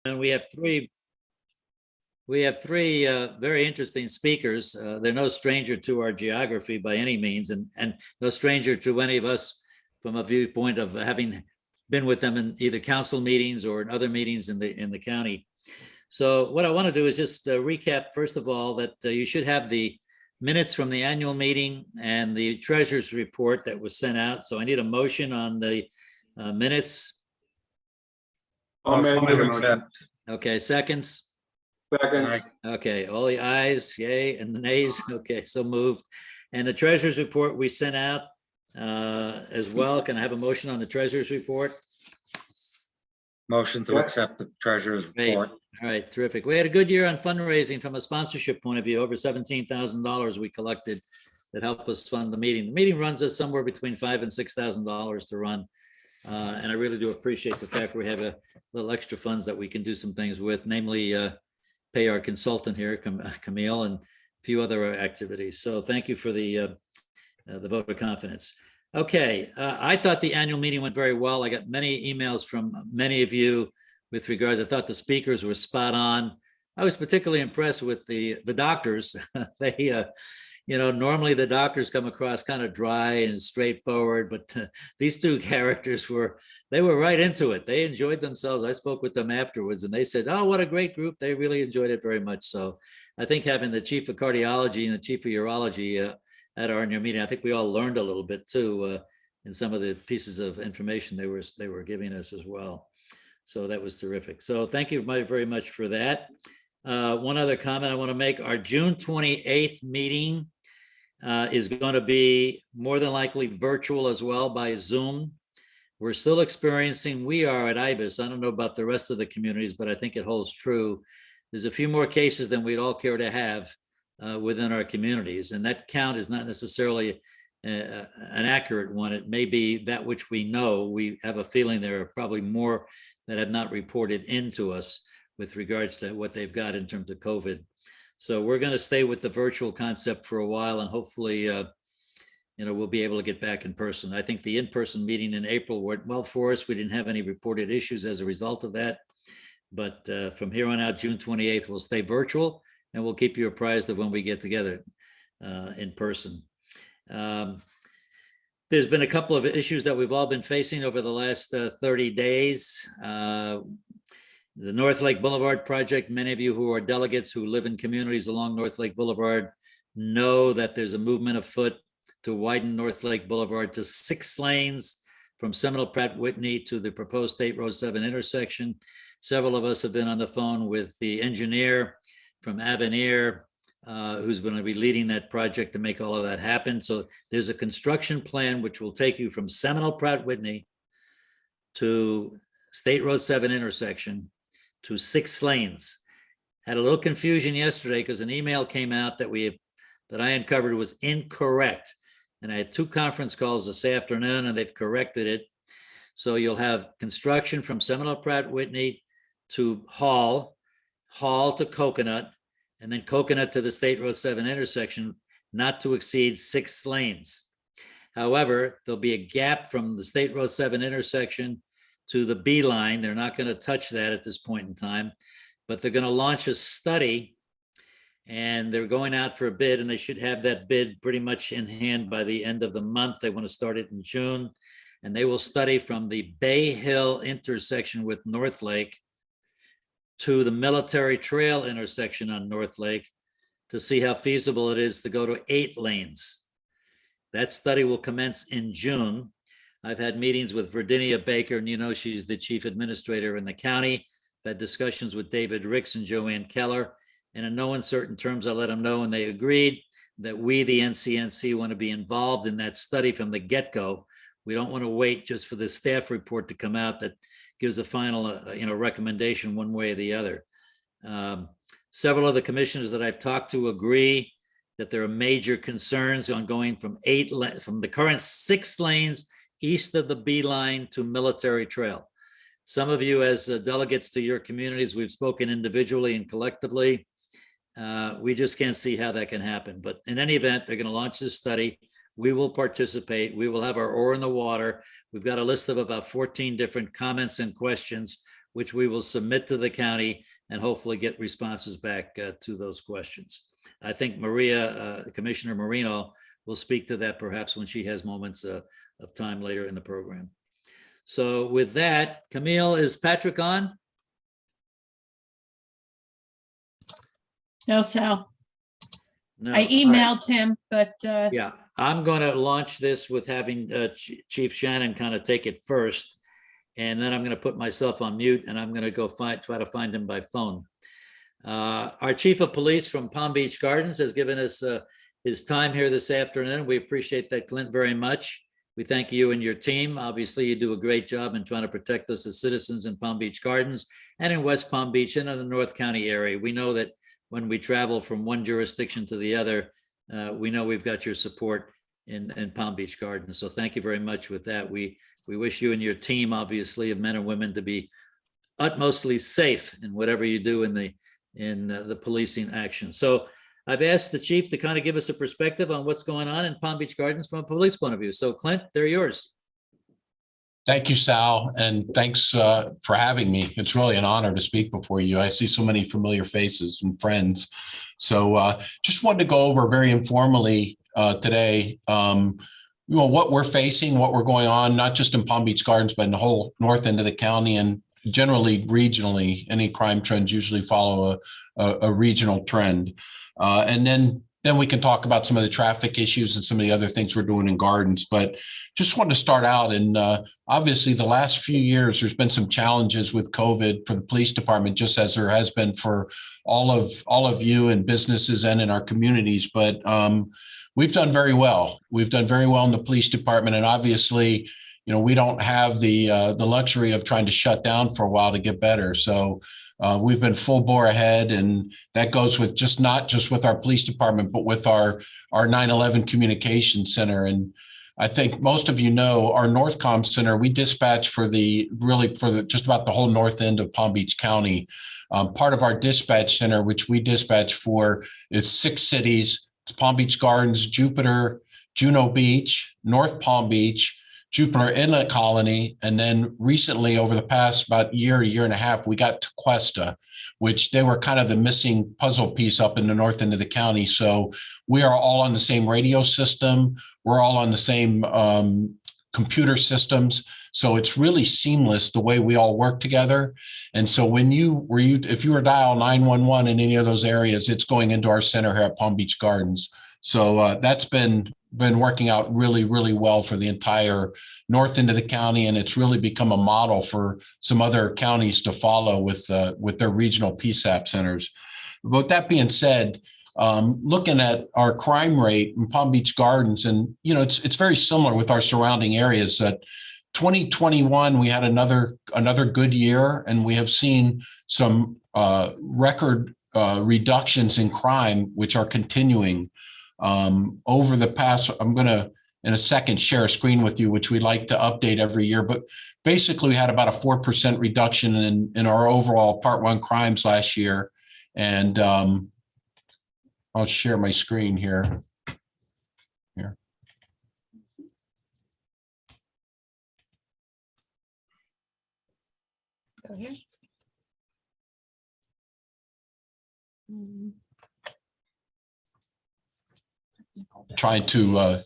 And we have three very interesting speakers. They're no stranger to our geography by any means, and no stranger to any of us from a viewpoint of having been with them in either council meetings or in other meetings in the county. So what I want to do is just recap, first of all, that you should have the minutes from the annual meeting and the treasurer's report that was sent out. So I need a motion on the minutes. I'll make the motion. Okay, seconds. Second. Okay, all the ayes, yay, and the nays. Okay, so moved. And the treasurer's report we sent out as well. Can I have a motion on the treasurer's report? Motion to accept the treasurer's Great. report. All right, terrific. We had a good year on fundraising from a sponsorship point of view. Over $17,000 we collected that helped us fund the meeting. The meeting runs us somewhere between $5,000 and $6,000 to run. And I really do appreciate the fact we have a little extra funds that we can do some things with, namely pay our consultant here, Camille, and a few other activities. So thank you for the vote of confidence. Okay, I thought the annual meeting went very well. I got many emails from many of you with regards. I thought the speakers were spot on. I was particularly impressed with the doctors. They, normally the doctors come across kind of dry and straightforward, but these two characters they were right into it. They enjoyed themselves. I spoke with them afterwards and they said, oh, what a great group. They really enjoyed it very much. So I think having the chief of cardiology and the chief of urology at our annual meeting, I think we all learned a little bit too in some of the pieces of information they were giving us as well. So that was terrific. So thank you very much for that. One other comment I want to make, our June 28th meeting is going to be more than likely virtual as well by Zoom. We're still experiencing, we are at IBIS, I don't know about the rest of the communities, but I think it holds true. There's a few more cases than we'd all care to have within our communities. And that count is not necessarily an accurate one. It may be that which we know. We have a feeling there are probably more that have not reported into us with regards to what they've got in terms of COVID. So we're going to stay with the virtual concept for a while, and hopefully, we'll be able to get back in person. I think the in-person meeting in April went well for us. We didn't have any reported issues as a result of that. But from here on out, June 28th, we'll stay virtual, and we'll keep you apprised of when we get together in person. There's been a couple of issues that we've all been facing over the last 30 days. The North Lake Boulevard project, many of you who are delegates who live in communities along North Lake Boulevard know that there's a movement afoot to widen North Lake Boulevard to 6 lanes from Seminole Pratt Whitney to the proposed State Road 7 intersection. Several of us have been on the phone with the engineer from Avenir, who's going to be leading that project to make all of that happen. So there's a construction plan which will take you from Seminole Pratt Whitney to State Road 7 intersection to 6 lanes. Had a little confusion yesterday because an email came out that I uncovered was incorrect. And I had 2 conference calls this afternoon and they've corrected it. So you'll have construction from Seminole Pratt Whitney to Hall to Coconut, and then Coconut to the State Road 7 intersection, not to exceed 6 lanes. However, there'll be a gap from the State Road 7 intersection to the B line. They're not going to touch that at this point in time, but they're going to launch a study and they're going out for a bid, and they should have that bid pretty much in hand by the end of the month. They want to start it in June, and they will study from the Bay Hill intersection with North Lake to the Military Trail intersection on North Lake to see how feasible it is to go to 8 lanes. That study will commence in June. I've had meetings with Virginia Baker, and she's the chief administrator in the county. I've had discussions with David Ricks and Joanne Keller, and in no uncertain terms, I let them know, and they agreed that we, the NCNC, want to be involved in that study from the get-go. We don't want to wait just for the staff report to come out that gives a final, recommendation one way or the other. Several of the commissioners that I've talked to agree that there are major concerns on going from the current 6 lanes east of the B line to Military Trail. Some of you as delegates to your communities, we've spoken individually and collectively. We just can't see how that can happen. But in any event, they're going to launch this study. We will participate. We will have our oar in the water. We've got a list of about 14 different comments and questions. which we will submit to the county and hopefully get responses back to those questions. I think Commissioner Marino will speak to that perhaps when she has moments of time later in the program. So with that, Camille, is Patrick on? No, Sal. No. I All right. emailed him, but Yeah, I'm going to launch this with having Chief Shannon kind of take it first. And then I'm going to put myself on mute and I'm going to go try to find him by phone. Our Chief of Police from Palm Beach Gardens has given us his time here this afternoon. We appreciate that, Clint, very much. We thank you and your team. Obviously, you do a great job in trying to protect us as citizens in Palm Beach Gardens and in West Palm Beach and in the North County area. We know that when we travel from one jurisdiction to the other, we know we've got your support in Palm Beach Gardens. So thank you very much with that. We wish you and your team, obviously, of men and women to be utmostly safe in whatever you do in the policing action. So I've asked the chief to kind of give us a perspective on what's going on in Palm Beach Gardens from a police point of view. So Clint, they're yours. Thank you, Sal, and thanks for having me. It's really an honor to speak before you. I see so many familiar faces and friends. So just wanted to go over very informally today, what we're facing, what we're going on, not just in Palm Beach Gardens, but in the whole north end of the county and generally regionally. Any crime trends usually follow a regional trend. And then we can talk about some of the traffic issues and some of the other things we're doing in gardens. But just wanted to start out, and obviously the last few years, there's been some challenges with COVID for the police department, just as there has been for all of you and businesses and in our communities. But we've done very well. We've done very well in the police department, and obviously, we don't have the luxury of trying to shut down for a while to get better. So we've been full bore ahead, and that goes with not just with our police department, but with our 9/11 communications center. And I think most of you know our Northcom Center, we dispatch for just about the whole north end of Palm Beach County. Part of our dispatch center, which we dispatch for, is 6 cities. It's Palm Beach Gardens, Jupiter, Juno Beach, North Palm Beach, Jupiter Inlet Colony, and then recently, over the past about year and a half, we got to Cuesta, which they were kind of the missing puzzle piece up in the north end of the county. So we are all on the same radio system. We're all on the same computer systems. So it's really seamless the way we all work together. And so if you were dial 911 in any of those areas, it's going into our center here at Palm Beach Gardens. So that's been working out really, really well for the entire north end of the county, and it's really become a model for some other counties to follow with their regional PSAP centers. But with that being said, looking at our crime rate in Palm Beach Gardens, and it's very similar with our surrounding areas. That 2021 we had another good year, and we have seen some record reductions in crime, which are continuing. Over the past, I'm going to, in a second, share a screen with you, which we like to update every year. But basically, we had about a 4% reduction in our overall Part 1 crimes last year. And I'll share my screen here. go here. Trying to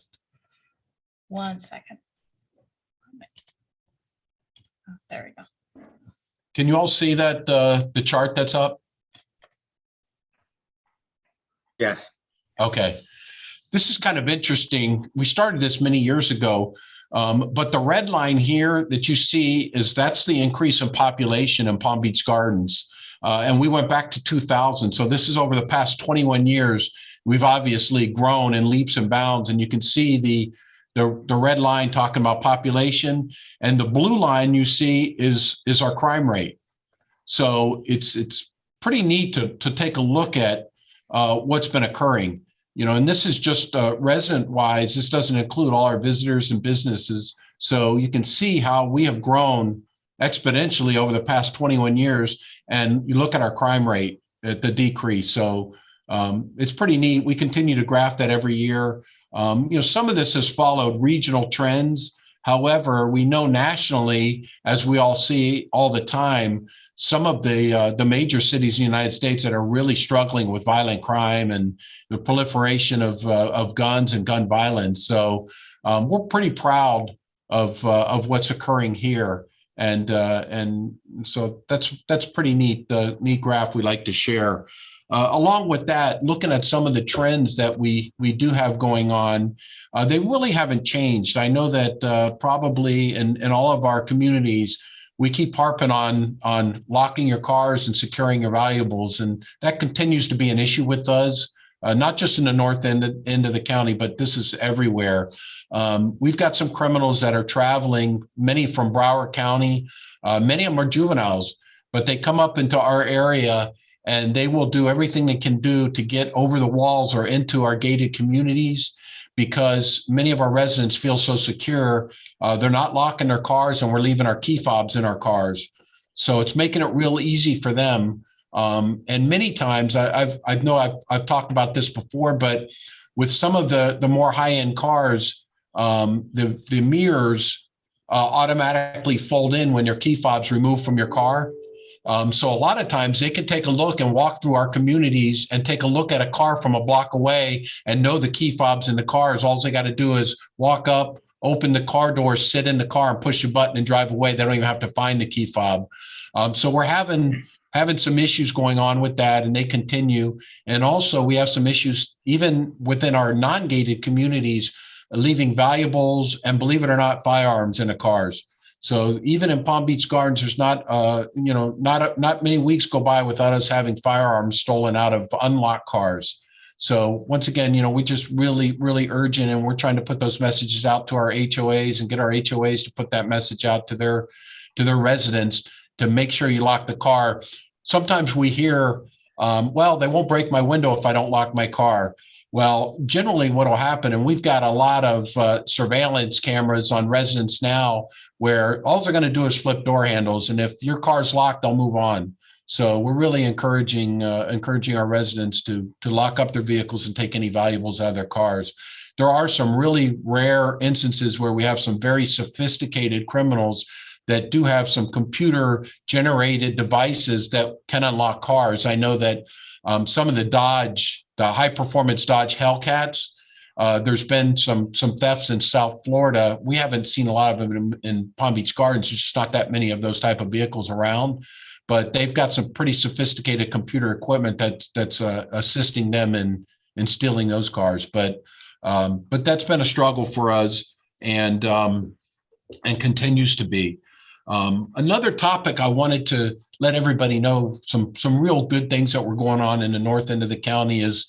1 second. Oh, there we go. can you all see that the chart that's up? Yes. Okay. This is kind of interesting. We started this many years ago, but the red line here that you see that's the increase in population in Palm Beach Gardens. And we went back to 2000. So this is over the past 21 years. We've obviously grown in leaps and bounds, and you can see the red line talking about population, and the blue line you see is our crime rate. So it's pretty neat to take a look at what's been occurring, and this is just resident wise. This doesn't include all our visitors and businesses. So you can see how we have grown exponentially over the past 21 years, and you look at our crime rate at the decrease. So it's pretty neat. We continue to graph that every year. Some of this has followed regional trends. However, we know nationally, as we all see all the time, some of the major cities in the United States that are really struggling with violent crime and the proliferation of guns and gun violence. So we're pretty proud of what's occurring here, and so that's pretty neat. The neat graph we like to share. Along with that, looking at some of the trends that we do have going on, they really haven't changed. I know that probably in all of our communities, we keep harping on locking your cars and securing your valuables, and that continues to be an issue with us, not just in the north end of the county, but this is everywhere. We've got some criminals that are traveling, many from Broward County. Many of them are juveniles, but they come up into our area and they will do everything they can do to get over the walls or into our gated communities, because many of our residents feel so secure. They're not locking their cars, and we're leaving our key fobs in our cars. So it's making it real easy for them. And many times I've talked about this before, but with some of the more high-end cars, the mirrors automatically fold in when your key fob's removed from your car. So a lot of times they can take a look and walk through our communities and take a look at a car from a block away and know the key fobs in the cars. All they got to do is walk up, open the car door, sit in the car and push a button and drive away. They don't even have to find the key fob. So we're having some issues going on with that, and they continue. And also we have some issues even within our non-gated communities, leaving valuables and, believe it or not, firearms in the cars. So even in Palm Beach Gardens, there's not many weeks go by without us having firearms stolen out of unlocked cars. So once again, we just really urgent, and we're trying to put those messages out to our HOAs and get our HOAs to put that message out to their residents to make sure you lock the car. Sometimes we hear, well, they won't break my window if I don't lock my car. Well, generally what will happen, and we've got a lot of surveillance cameras on residents now where all they're going to do is flip door handles. And if your car's locked, they'll move on. So we're really encouraging our residents to lock up their vehicles and take any valuables out of their cars. There are some really rare instances where we have some very sophisticated criminals that do have some computer generated devices that can unlock cars. I know that some of the high performance Dodge Hellcats, there's been some thefts in South Florida. We haven't seen a lot of them in Palm Beach Gardens. There's just not that many of those type of vehicles around, but they've got some pretty sophisticated computer equipment that's assisting them in stealing those cars. But that's been a struggle for us, and continues to be. Another topic I wanted to let everybody know, some real good things that were going on in the north end of the county is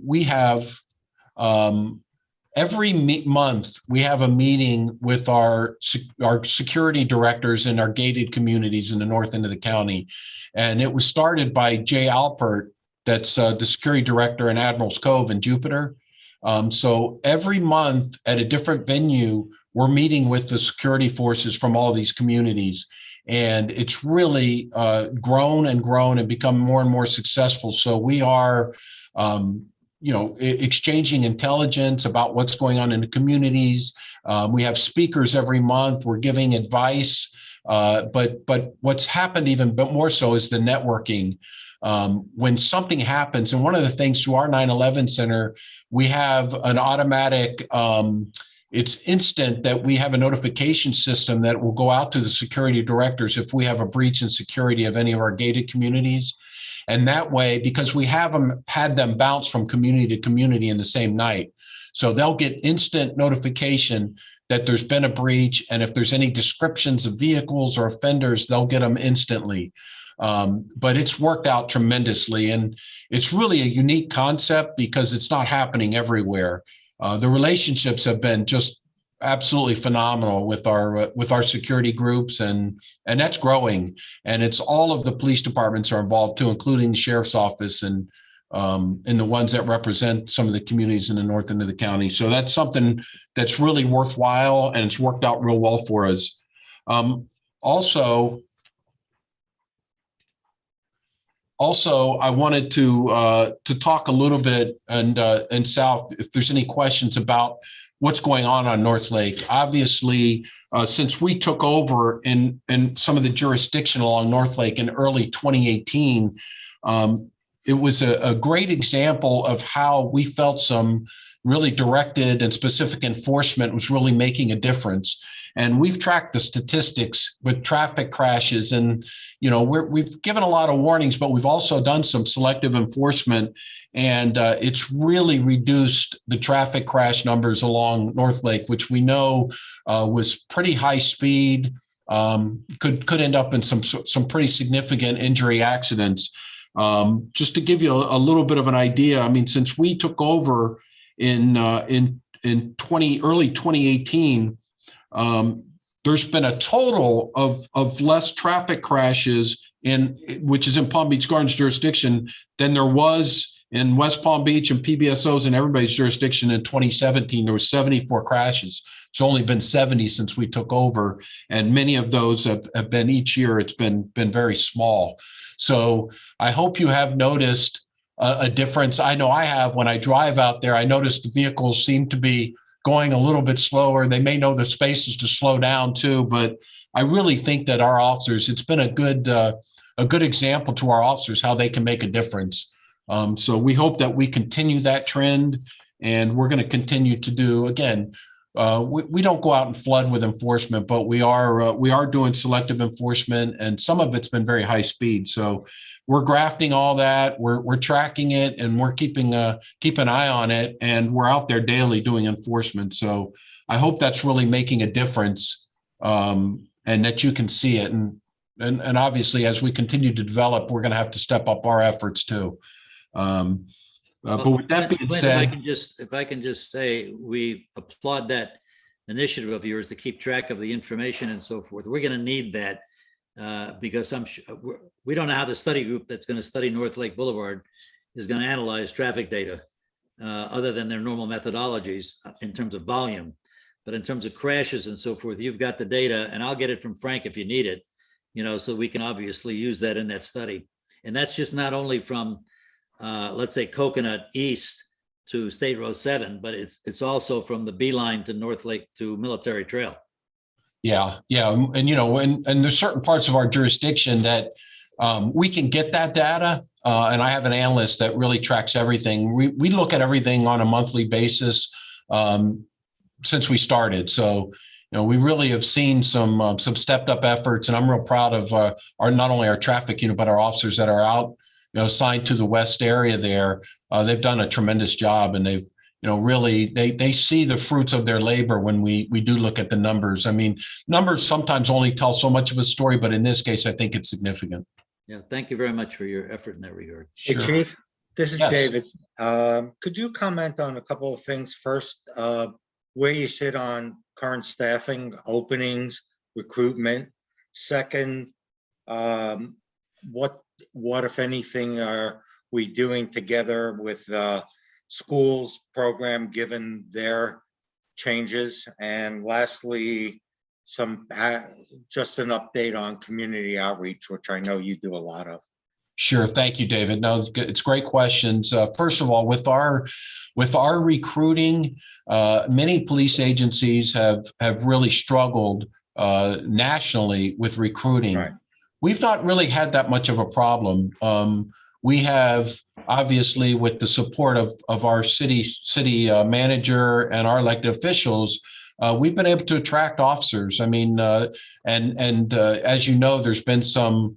we have every month we have a meeting with our security directors in our gated communities in the north end of the county. And it was started by Jay Alpert, that's the security director in Admiral's Cove in Jupiter. So every month at a different venue, we're meeting with the security forces from all these communities. And it's really grown and become more and more successful. So we are, exchanging intelligence about what's going on in the communities. We have speakers every month. We're giving advice. But what's happened even more so is the networking. When something happens, and one of the things through our 9/11 Center, we have an automatic, it's instant that we have a notification system that will go out to the security directors if we have a breach in security of any of our gated communities. And that way, because we had them bounce from community to community in the same night. So they'll get instant notification that there's been a breach. And if there's any descriptions of vehicles or offenders, they'll get them instantly. But it's worked out tremendously. And it's really a unique concept because it's not happening everywhere. The relationships have been just absolutely phenomenal with our security groups, and that's growing. And it's all of the police departments are involved too, including the sheriff's office and the ones that represent some of the communities in the north end of the county. So that's something that's really worthwhile, and it's worked out real well for us. Also, I wanted to talk a little bit, and Sal, if there's any questions about what's going on North Lake. Obviously, since we took over in some of the jurisdiction along North Lake in early 2018, it was a great example of how we felt some really directed and specific enforcement was really making a difference. And we've tracked the statistics with traffic crashes, and we've given a lot of warnings, but we've also done some selective enforcement, and it's really reduced the traffic crash numbers along North Lake, which we know was pretty high speed, could end up in some pretty significant injury accidents. Just to give you a little bit of an idea, I mean, since we took over in early 2018. There's been a total of less traffic crashes which is in Palm Beach Gardens jurisdiction than there was in West Palm Beach and PBSOs in everybody's jurisdiction in 2017. There were 74 crashes. It's only been 70 since we took over, and many of those have been each year. It's been very small. So I hope you have noticed a difference. I know I have. When I drive out there, I notice the vehicles seem to be going a little bit slower. They may know the spaces to slow down too, but I really think that our officers, it's been a good example to our officers how they can make a difference. So we hope that we continue that trend, and we're going to continue to do, again, we don't go out and flood with enforcement, but we are doing selective enforcement, and some of it's been very high speed. So we're grafting all that. We're tracking it, and we're keep an eye on it, and we're out there daily doing enforcement. So I hope that's really making a difference, and that you can see it. And obviously, as we continue to develop, we're going to have to step up our efforts too. But with that being said, if I can just say, we applaud that initiative of yours to keep track of the information and so forth. We're going to need that because we don't know how the study group that's going to study North Lake Boulevard is going to analyze traffic data other than their normal methodologies in terms of volume. But in terms of crashes and so forth, you've got the data, and I'll get it from Frank if you need it, so we can obviously use that in that study. And that's just not only from let's say Coconut East to State Road 7, but it's also from the Beeline to North Lake to Military Trail. Yeah. And there's certain parts of our jurisdiction that we can get that data. And I have an analyst that really tracks everything. We look at everything on a monthly basis since we started. So, we really have seen some stepped up efforts, and I'm real proud of not only our traffic unit, but our officers that are out assigned to the west area there. They've done a tremendous job, and they've, really, they see the fruits of their labor when we do look at the numbers. I mean, numbers sometimes only tell so much of a story, but in this case, I think it's significant. Yeah. Thank you very much for your effort in that regard. Hey, Sure. Chief, this is Yes. David. Could you comment on a couple of things? First, where you sit on current staffing, openings, recruitment. Second, what, if anything, are we doing together with schools program given their changes? And lastly, just an update on community outreach, which I know you do a lot of. Sure. Thank you, David. No, it's great questions. First of all, with our recruiting, many police agencies have really struggled nationally with recruiting. Right. We've not really had that much of a problem. We have, obviously, with the support of our city manager and our elected officials, we've been able to attract officers. I mean, and as you know, there's been some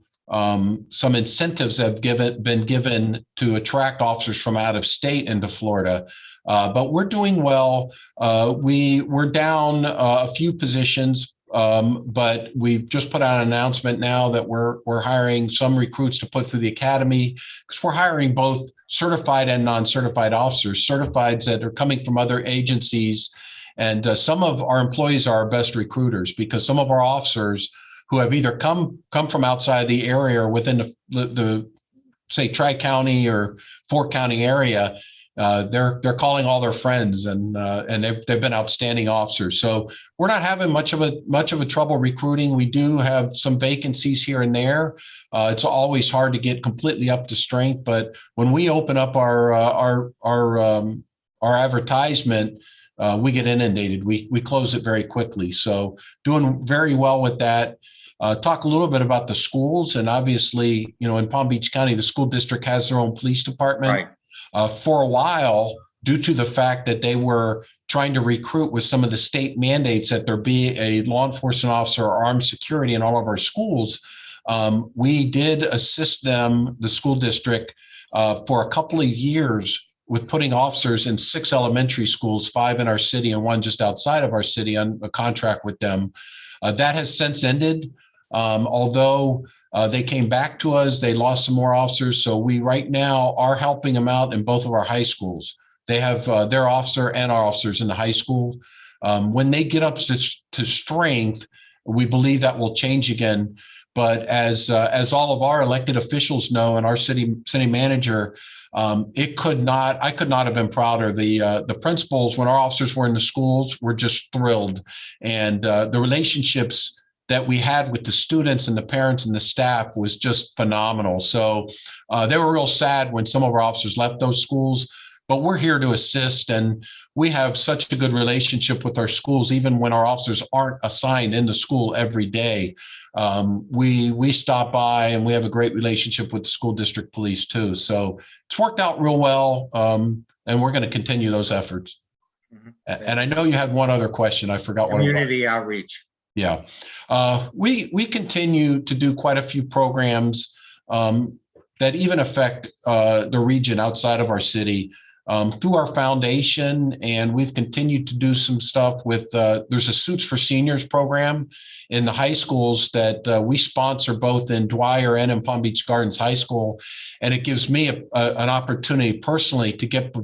incentives have been given to attract officers from out of state into Florida. But we're doing well. We're down a few positions, but we've just put out an announcement now that we're hiring some recruits to put through the academy, because we're hiring both certified and non-certified officers, certifieds that are coming from other agencies. And some of our employees are our best recruiters, because some of our officers who have either come from outside the area or within the say Tri-County or four-county area, they're calling all their friends, and they've been outstanding officers. So we're not having much of a trouble recruiting. We do have some vacancies here and there. It's always hard to get completely up to strength, but when we open up our advertisement, we get inundated. We close it very quickly. So doing very well with that. Talk a little bit about the schools, and obviously, in Palm Beach County, the school district has their own police department. Right. For a while, due to the fact that they were trying to recruit with some of the state mandates that there be a law enforcement officer or armed security in all of our schools, we did assist them, the school district, for a couple of years with putting officers in 6 elementary schools, 5 in our city and 1 just outside of our city, on a contract with them. That has since ended. Although they came back to us, they lost some more officers. So we right now are helping them out in both of our high schools. They have their officer and our officers in the high school. When they get up to strength, we believe that will change again. But as all of our elected officials know, and our city manager, I could not have been prouder. The principals, when our officers were in the schools, were just thrilled, and the relationships that we had with the students and the parents and the staff was just phenomenal. So they were real sad when some of our officers left those schools, but we're here to assist, and we have such a good relationship with our schools. Even when our officers aren't assigned in the school every day, we stop by, and we have a great relationship with the school district police too. So it's worked out real well, and we're going to continue those efforts. And I know you had one other question. I forgot what it was. Community outreach. Yeah, we continue to do quite a few programs that even affect the region outside of our city through our foundation, and we've continued to do some stuff with. There's a Suits for Seniors program in the high schools that we sponsor both in Dwyer and in Palm Beach Gardens High School, and it gives me an opportunity personally to get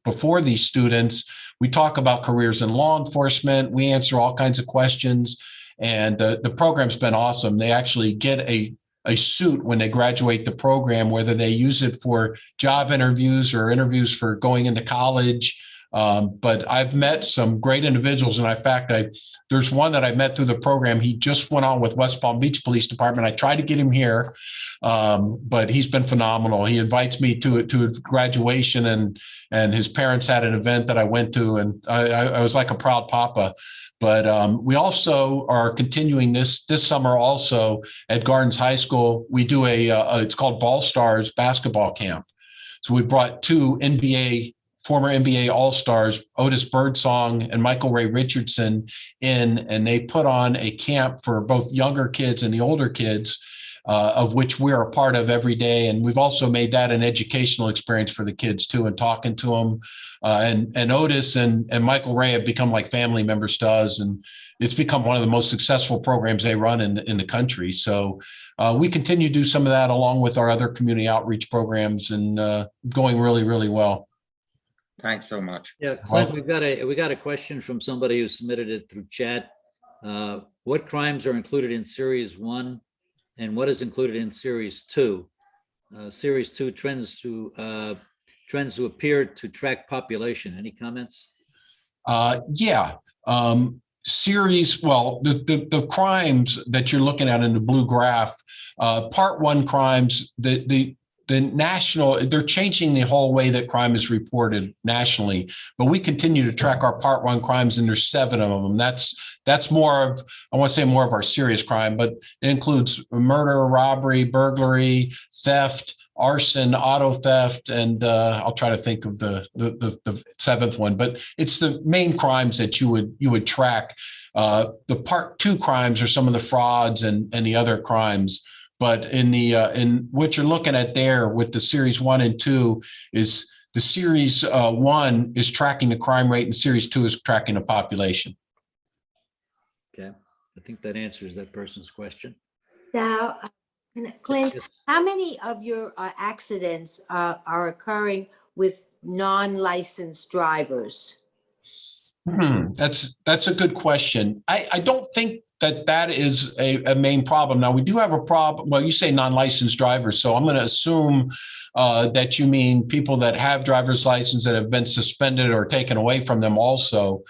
before these students. We talk about careers in law enforcement. We answer all kinds of questions. And the program's been awesome. They actually get a suit when they graduate the program, whether they use it for job interviews or interviews for going into college. But I've met some great individuals. And in fact, there's one that I met through the program. He just went on with West Palm Beach Police Department. I tried to get him here, but he's been phenomenal. He invites me to a graduation, and his parents had an event that I went to, and I was like a proud papa. But we also are continuing this summer also at Gardens High School. We do it's called Ball Stars basketball camp. So we brought 2 former NBA All-Stars, Otis Birdsong and Michael Ray Richardson, in, and they put on a camp for both younger kids and the older kids, of which we're a part of every day. And we've also made that an educational experience for the kids too, and talking to them. And Otis and Michael Ray have become like family members to us, and it's become one of the most successful programs they run in the country. So we continue to do some of that along with our other community outreach programs, and going really, really well. Thanks so much. Yeah, Clint, we got a question from somebody who submitted it through chat. What crimes are included in Series 1, and what is included in Series 2? Series 2 trends to appear to track population. Any comments? Yeah. Series, well, the crimes that you're looking at in the blue graph, Part 1 crimes, the national, they're changing the whole way that crime is reported nationally, but we continue to track our Part 1 crimes, and there's 7 of them. That's more of, I want to say more of our serious crime, but it includes murder, robbery, burglary, theft, arson, auto theft, and I'll try to think of the 7th one, but it's the main crimes that you would track. The Part 2 crimes are some of the frauds and the other crimes. But in what you're looking at there with the Series 1 and 2 is the Series 1 is tracking the crime rate, and Series 2 is tracking the population. Okay, I think that answers that person's question. Now, Clint, how many of your accidents are occurring with non-licensed drivers? That's a good question. I don't think that is a main problem. Now, we do have a problem. Well, you say non-licensed drivers, so I'm going to assume that you mean people that have driver's license that have been suspended or taken away from them also.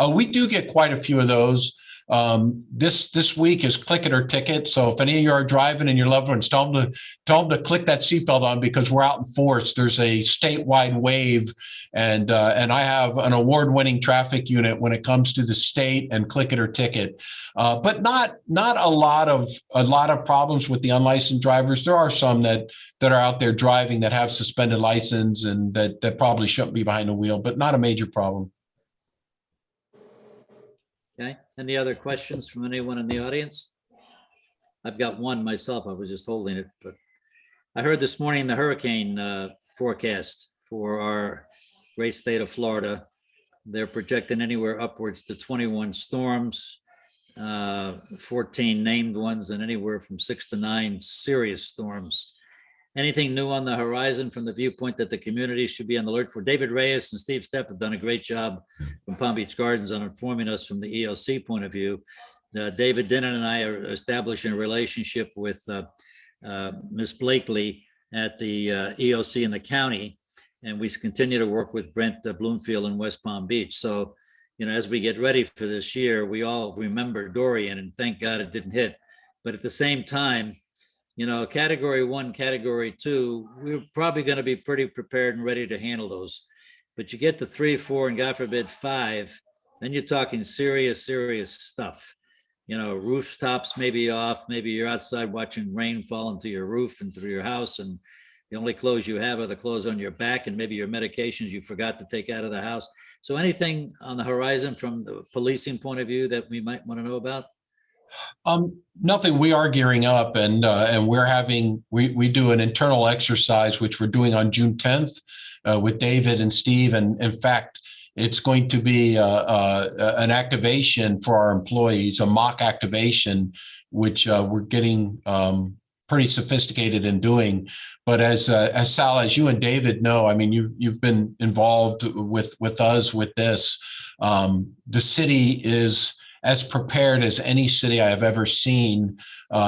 We do get quite a few of those. This week is click it or ticket. So if any of you are driving and your loved ones, tell them to click that seatbelt on, because we're out in force. There's a statewide wave, and I have an award-winning traffic unit when it comes to the state and click it or ticket. But not a lot of problems with the unlicensed drivers. There are some that are out there driving that have suspended license and that probably shouldn't be behind the wheel, but not a major problem. Okay, any other questions from anyone in the audience? I've got one myself. I was just holding it, but I heard this morning the hurricane forecast for our great state of Florida. They're projecting anywhere upwards to 21 storms, 14 named ones, and anywhere from 6 to 9 serious storms. Anything new on the horizon from the viewpoint that the community should be on the alert for? David Reyes and Steve Stepp have done a great job from Palm Beach Gardens on informing us from the EOC point of view. David Dinnan and I are establishing a relationship with Ms. Blakely at the EOC in the county, and we continue to work with Brent Bloomfield in West Palm Beach. So, you know, as we get ready for this year, we all remember Dorian, and thank God it didn't hit. But at the same time, you know, category 1, category 2, we're probably going to be pretty prepared and ready to handle those. But you get to 3, 4, and God forbid 5, then you're talking serious stuff. You know, rooftops may be off. Maybe you're outside watching rain fall into your roof and through your house, and the only clothes you have are the clothes on your back, and maybe your medications you forgot to take out of the house. So anything on the horizon from the policing point of view that we might want to know about? Nothing. We are gearing up, and we do an internal exercise, which we're doing on June 10th with David and Steve. And in fact, it's going to be an activation for our employees, a mock activation, which we're getting pretty sophisticated in doing. But as Sal, as you and David know, I mean, you've been involved with us with this. The city is as prepared as any city I have ever seen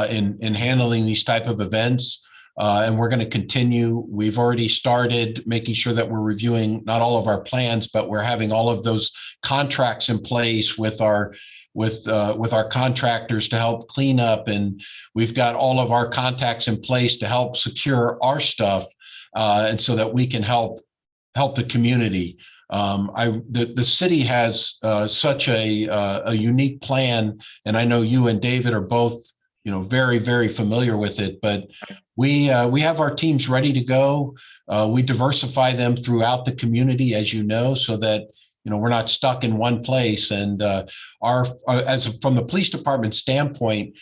in handling these type of events. And we're going to continue. We've already started making sure that we're reviewing not all of our plans, but we're having all of those contracts in place with our contractors to help clean up. And we've got all of our contacts in place to help secure our stuff, and so that we can help the community. The city has such a unique plan, and I know you and David are both, you know, very, very familiar with it. But we have our teams ready to go. We diversify them throughout the community, as you know, so that, you know, we're not stuck in one place. And from the police department standpoint,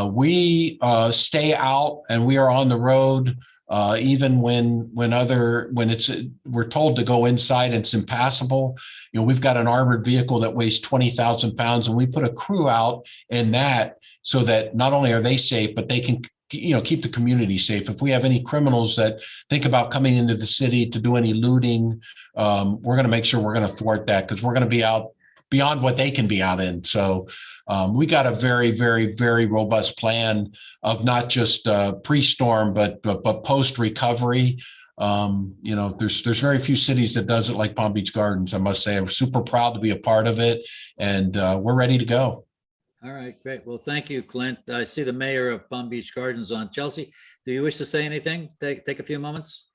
we stay out and we are on the road. Even when we're told to go inside and it's impassable. You know, we've got an armored vehicle that weighs 20,000 pounds, and we put a crew out in that so that not only are they safe, but they can, you know, keep the community safe. If we have any criminals that think about coming into the city to do any looting, we're going to make sure we're going to thwart that, because we're going to be out beyond what they can be out in. So we got a very, very, very robust plan of not just pre-storm, but post-recovery. You know, there's very few cities that does it like Palm Beach Gardens, I must say. I'm super proud to be a part of it, and we're ready to go. All right, great. Well, thank you, Clint. I see the mayor of Palm Beach Gardens on. Chelsea, do you wish to say anything? Take a few moments.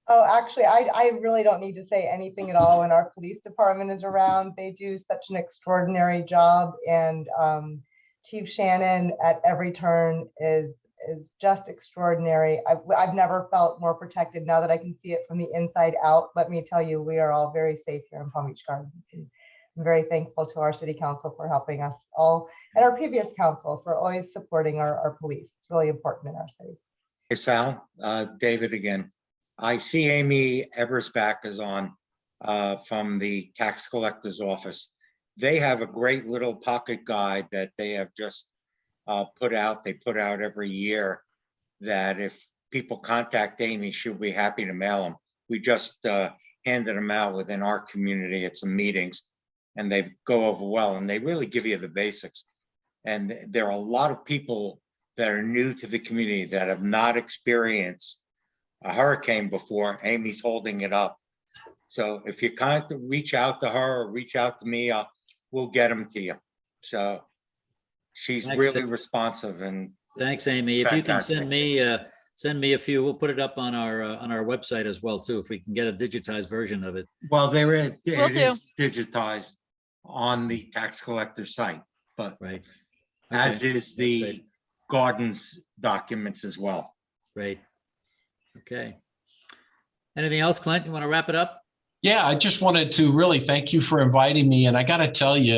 Oh, actually, I really don't need to say anything at all. When our police department is around, they do such an extraordinary job. And Chief Shannon at every turn is just extraordinary. I've never felt more protected now that I can see it from the inside out. Let me tell you, we are all very safe here in Palm Beach Gardens. I'm very thankful to our city council for helping us all, and our previous council for always supporting our police. It's really important in our city. Hey, Sal, David again. I see Amy Ebersbach is on from the tax collector's office. They have a great little pocket guide that they have just put out. They put out every year that if people contact Amy, she'll be happy to mail them. We just handed them out within our community at some meetings, and they go over well, and they really give you the basics. And there are a lot of people that are new to the community that have not experienced a hurricane before. Amy's holding it up. So if you kind of reach out to her or reach out to me, we'll get them to you. So she's Thanks, really Amy. responsive and Thanks, Amy. If you can Fantastic. send me a few, we'll put it up on our website as well too, if we can get a digitized version of it. well, there is, Will it is digitized on the tax collector site, but Right. as Okay, is that's the great. gardens documents as well. Great. Okay. Anything else, Clint? You want to wrap it up? Yeah, I just wanted to really thank you for inviting me. And I got to tell you,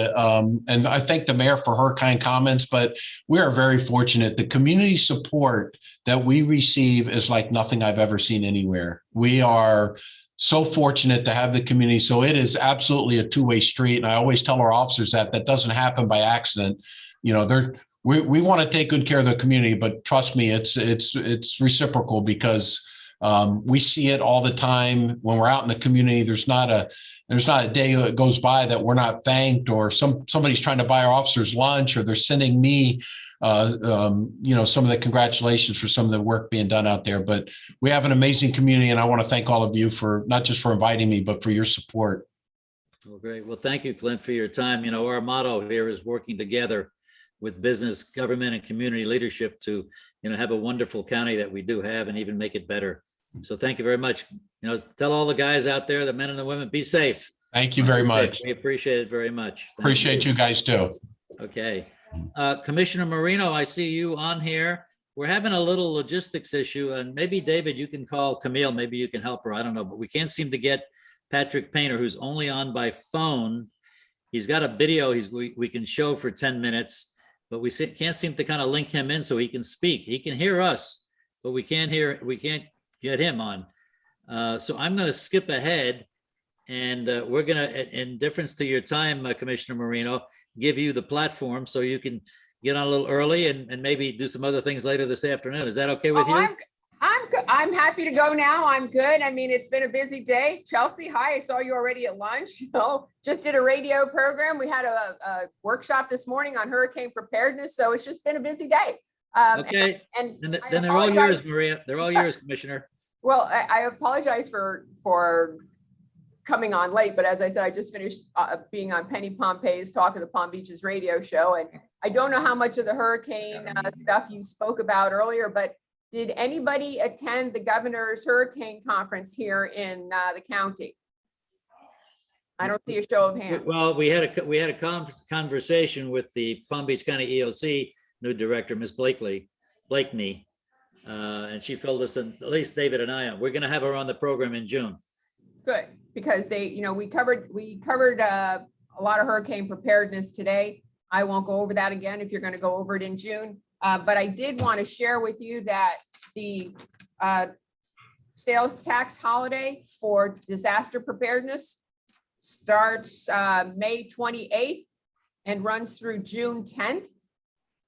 and I thank the mayor for her kind comments, but we are very fortunate. The community support that we receive is like nothing I've ever seen anywhere. We are so fortunate to have the community. So it is absolutely a two-way street. And I always tell our officers that doesn't happen by accident. You know, we want to take good care of the community, but trust me, it's reciprocal because we see it all the time when we're out in the community. There's not a day that goes by that we're not thanked, or somebody's trying to buy our officers lunch, or they're sending me, some of the congratulations for some of the work being done out there. But we have an amazing community, and I want to thank all of you for not just for inviting me, but for your support. Well, great. Well, thank you, Clint, for your time. You know, our motto here is working together with business, government, and community leadership to, have a wonderful county that we do have and even make it better. So thank you very much. Tell all the guys out there, the men and the women, be safe. Thank you very Be safe. much. We appreciate it very much. Thank Appreciate you guys too. Okay. Commissioner Marino, I see you on here. We're having a little logistics issue, and maybe David, you can call Camille. Maybe you can help her. I don't know, but we can't seem to get Patrick Painter, who's only on by phone. He's got a video we can show for 10 minutes, but we can't seem to kind of link him in so he can speak. He can hear us, but we can't get him on. So I'm going to skip ahead, and we're going to, in deference to your time, Commissioner Marino, give you the platform so you can get on a little early and maybe do some other things later this afternoon. Is that okay with you? I'm good. I'm happy to go now. I'm good. I mean, it's been a busy day. Chelsea, hi, I saw you already at lunch. Just did a radio program. We had a workshop this morning on hurricane preparedness. So it's just been a busy day. Okay. And then they're all yours, Maria. They're all yours, Commissioner. Well, I apologize for coming on late, but as I said, I just finished being on Penny Pompey's Talk of the Palm Beaches radio show. And I don't know how much of the hurricane stuff you spoke about earlier, but did anybody attend the governor's hurricane conference here in the county? I don't see a show of hands. Well, we had a conversation with the Palm Beach County EOC new director, Ms. Blakeney, and she filled us in, at least David and I on. We're going to have her on the program in June. Good, because we covered a lot of hurricane preparedness today. I won't go over that again if you're going to go over it in June. But I did want to share with you that the sales tax holiday for disaster preparedness starts May 28th and runs through June 10th.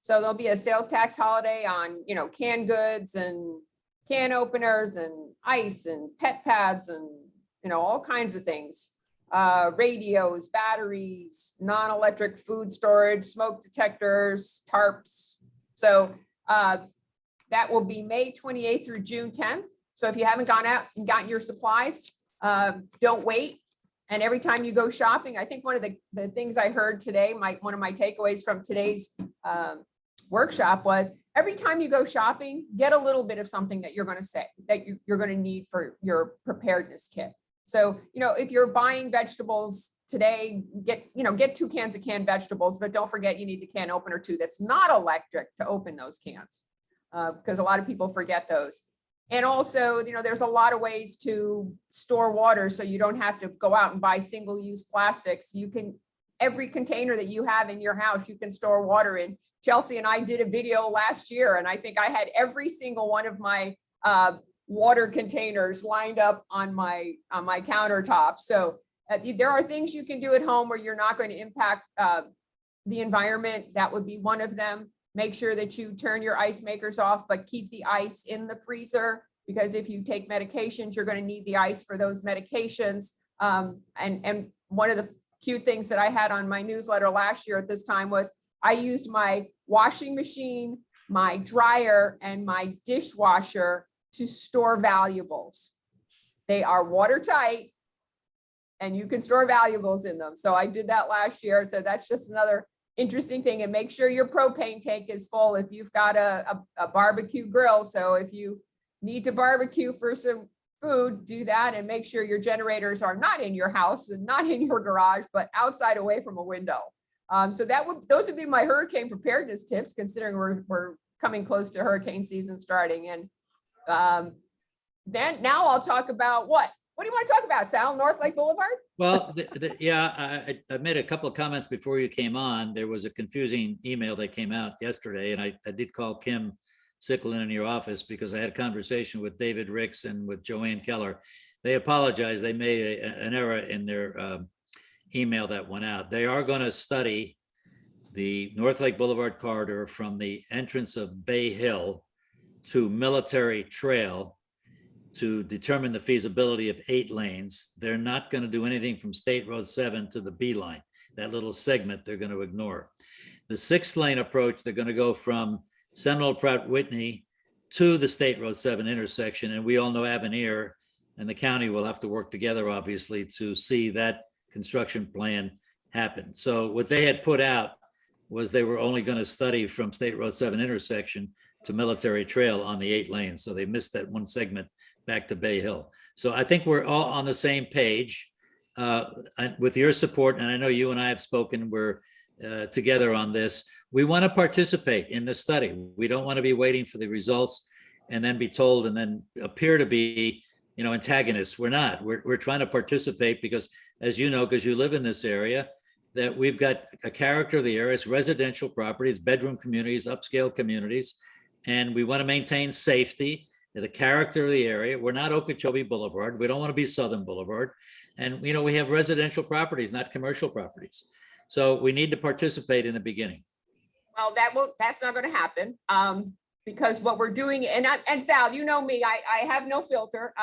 So there'll be a sales tax holiday on, canned goods and can openers and ice and pet pads and, all kinds of things. Radios, batteries, non-electric food storage, smoke detectors, tarps. So that will be May 28th through June 10th. So if you haven't gone out and gotten your supplies, don't wait. And every time you go shopping, I think one of the things I heard today, one of my takeaways from today's workshop was every time you go shopping, get a little bit of something that you're going to say that you're going to need for your preparedness kit. So, if you're buying vegetables today, get 2 cans of canned vegetables, but don't forget you need the can opener too that's not electric to open those cans, because a lot of people forget those. And also, there's a lot of ways to store water so you don't have to go out and buy single-use plastics. Every container that you have in your house, you can store water in. Chelsea and I did a video last year, and I think I had every single one of my water containers lined up on my countertop. So there are things you can do at home where you're not going to impact the environment. That would be one of them. Make sure that you turn your ice makers off, but keep the ice in the freezer, because if you take medications, you're going to need the ice for those medications. And one of the cute things that I had on my newsletter last year at this time was I used my washing machine, my dryer, and my dishwasher to store valuables. They are watertight and you can store valuables in them. So I did that last year. So that's just another interesting thing, and make sure your propane tank is full if you've got a barbecue grill. So if you need to barbecue for some food, do that, and make sure your generators are not in your house and not in your garage, but outside away from a window. So those would be my hurricane preparedness tips, considering we're coming close to hurricane season starting. And then now I'll talk about what do you want to talk about, Sal? North Lake Boulevard? Well, yeah, I made a couple of comments before you came on. There was a confusing email that came out yesterday, and I did call Kim Sicklin in your office because I had a conversation with David Ricks and with Joanne Keller. They apologized. They made an error in their email that went out. They are going to study the North Lake Boulevard corridor from the entrance of Bay Hill to Military Trail to determine the feasibility of 8 lanes. They're not going to do anything from State Road 7 to the B line. That little segment they're going to ignore. The 6-lane approach, they're going to go from Seminole Pratt Whitney to the State Road 7 intersection. And we all know Avenir and the county will have to work together, obviously, to see that construction plan happen. So what they had put out was they were only going to study from State Road 7 intersection to Military Trail on the 8 lanes. So they missed that one segment back to Bay Hill. So I think we're all on the same page with your support. And I know you and I have spoken, we're together on this. We want to participate in the study. We don't want to be waiting for the results and then be told and then appear to be, antagonists. We're not. We're trying to participate because, as you know, because you live in this area, that we've got a character of the area. It's residential properties, bedroom communities, upscale communities, and we want to maintain safety, the character of the area. We're not Okeechobee Boulevard. We don't want to be Southern Boulevard. And, we have residential properties, not commercial properties. So we need to participate in the beginning. Well, that's not going to happen because what we're doing, and Sal, you know me, I have no filter.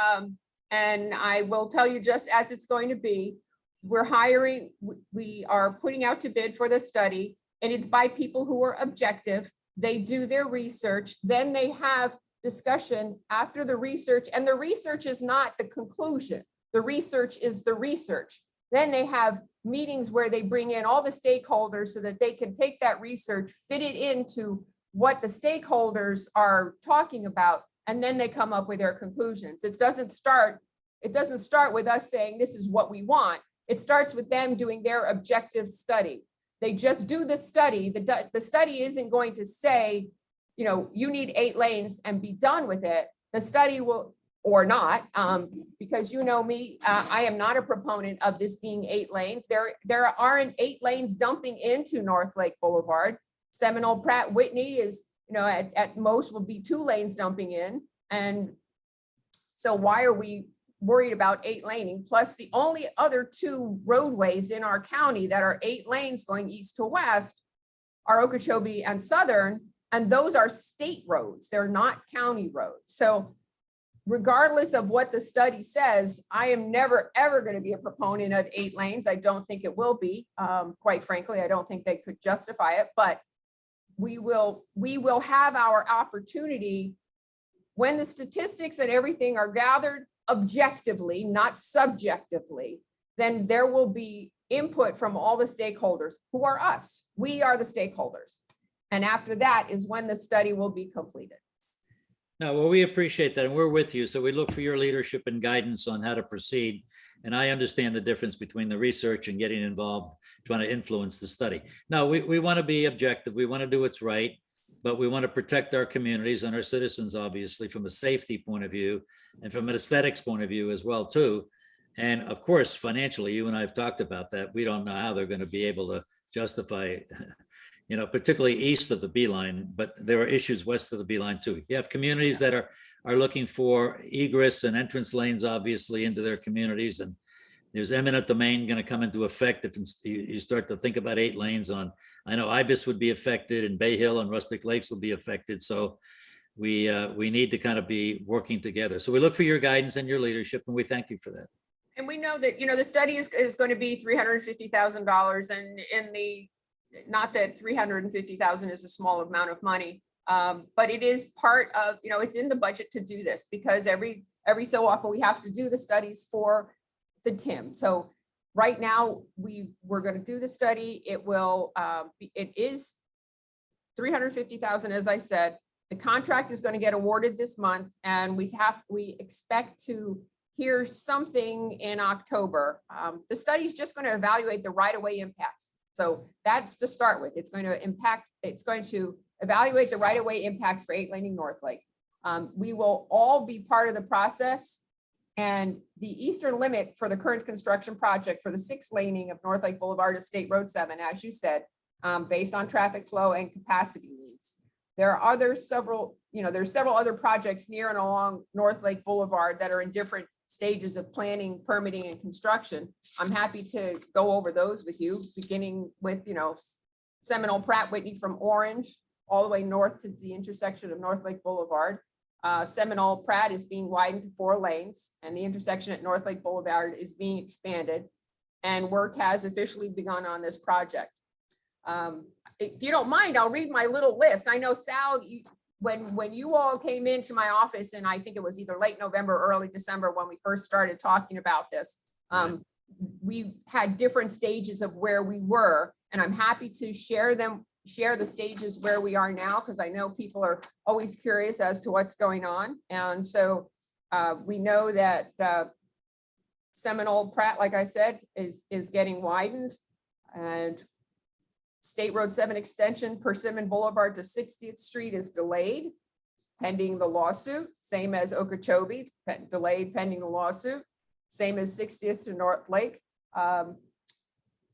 And I will tell you just as it's going to be. We are putting out to bid for the study, and it's by people who are objective. They do their research, then they have discussion after the research, and the research is not the conclusion. The research is the research. Then they have meetings where they bring in all the stakeholders so that they can take that research, fit it into what the stakeholders are talking about, and then they come up with their conclusions. It doesn't start with us saying this is what we want. It starts with them doing their objective study. They just do the study. The study isn't going to say, you need 8 lanes and be done with it. The study will, or not, because you know me, I am not a proponent of this being 8 lanes. There aren't 8 lanes dumping into North Lake Boulevard. Seminole Pratt Whitney is, at most will be 2 lanes dumping in. And so why are we worried about 8 laning? Plus the only other 2 roadways in our county that are 8 lanes going east to west are Okeechobee and Southern, and those are state roads. They're not county roads. So regardless of what the study says, I am never, ever going to be a proponent of 8 lanes. I don't think it will be. Quite frankly, I don't think they could justify it, but we will have our opportunity when the statistics and everything are gathered objectively, not subjectively, then there will be input from all the stakeholders who are us. We are the stakeholders. And after that is when the study will be completed. No, well, we appreciate that, and we're with you. So we look for your leadership and guidance on how to proceed. And I understand the difference between the research and getting involved, trying to influence the study. No, we want to be objective. We want to do what's right, but we want to protect our communities and our citizens, obviously, from a safety point of view and from an aesthetics point of view as well, too. And of course, financially, you and I have talked about that. We don't know how they're going to be able to justify, particularly east of the B line, but there are issues west of the B line too. You have communities that are looking for egress and entrance lanes, obviously, into their communities. And there's eminent domain going to come into effect if you start to think about 8 lanes on. I know Ibis would be affected and Bay Hill and Rustic Lakes will be affected. So we need to kind of be working together. So we look for your guidance and your leadership, and we thank you for that. And we know that, the study is going to be $350,000, and not that 350,000 is a small amount of money, but it is part of, it's in the budget to do this because every so often we have to do the studies for the TIM. So Right now, we're going to do the study. It will, it is 350,000, as I said. The contract is going to get awarded this month, and we expect to hear something in October. The study is just going to evaluate the right-of-way impacts. So that's to start with. It's going to evaluate the right-of-way impacts for 8 Laning North Lake. We will all be part of the process, and the eastern limit for the current construction project for the 6 laning of North Lake Boulevard is State Road 7, as you said, based on traffic flow and capacity needs. There are there's several other projects near and along North Lake Boulevard that are in different stages of planning, permitting, and construction. I'm happy to go over those with you, beginning with, Seminole Pratt Whitney from Orange all the way north to the intersection of North Lake Boulevard. Seminole Pratt is being widened to 4 lanes, and the intersection at North Lake Boulevard is being expanded, and work has officially begun on this project. If you don't mind, I'll read my little list. I know, Sal, when you all came into my office, and I think it was either late November or early December when we first started talking about this, we had different stages of where we were, and I'm happy to share the stages where we are now, because I know people are always curious as to what's going on. And so we know that Seminole Pratt, like I said, is getting widened, and State Road 7 extension Persimmon Boulevard to 60th Street is delayed pending the lawsuit, same as Okeechobee, delayed pending the lawsuit, same as 60th to North Lake.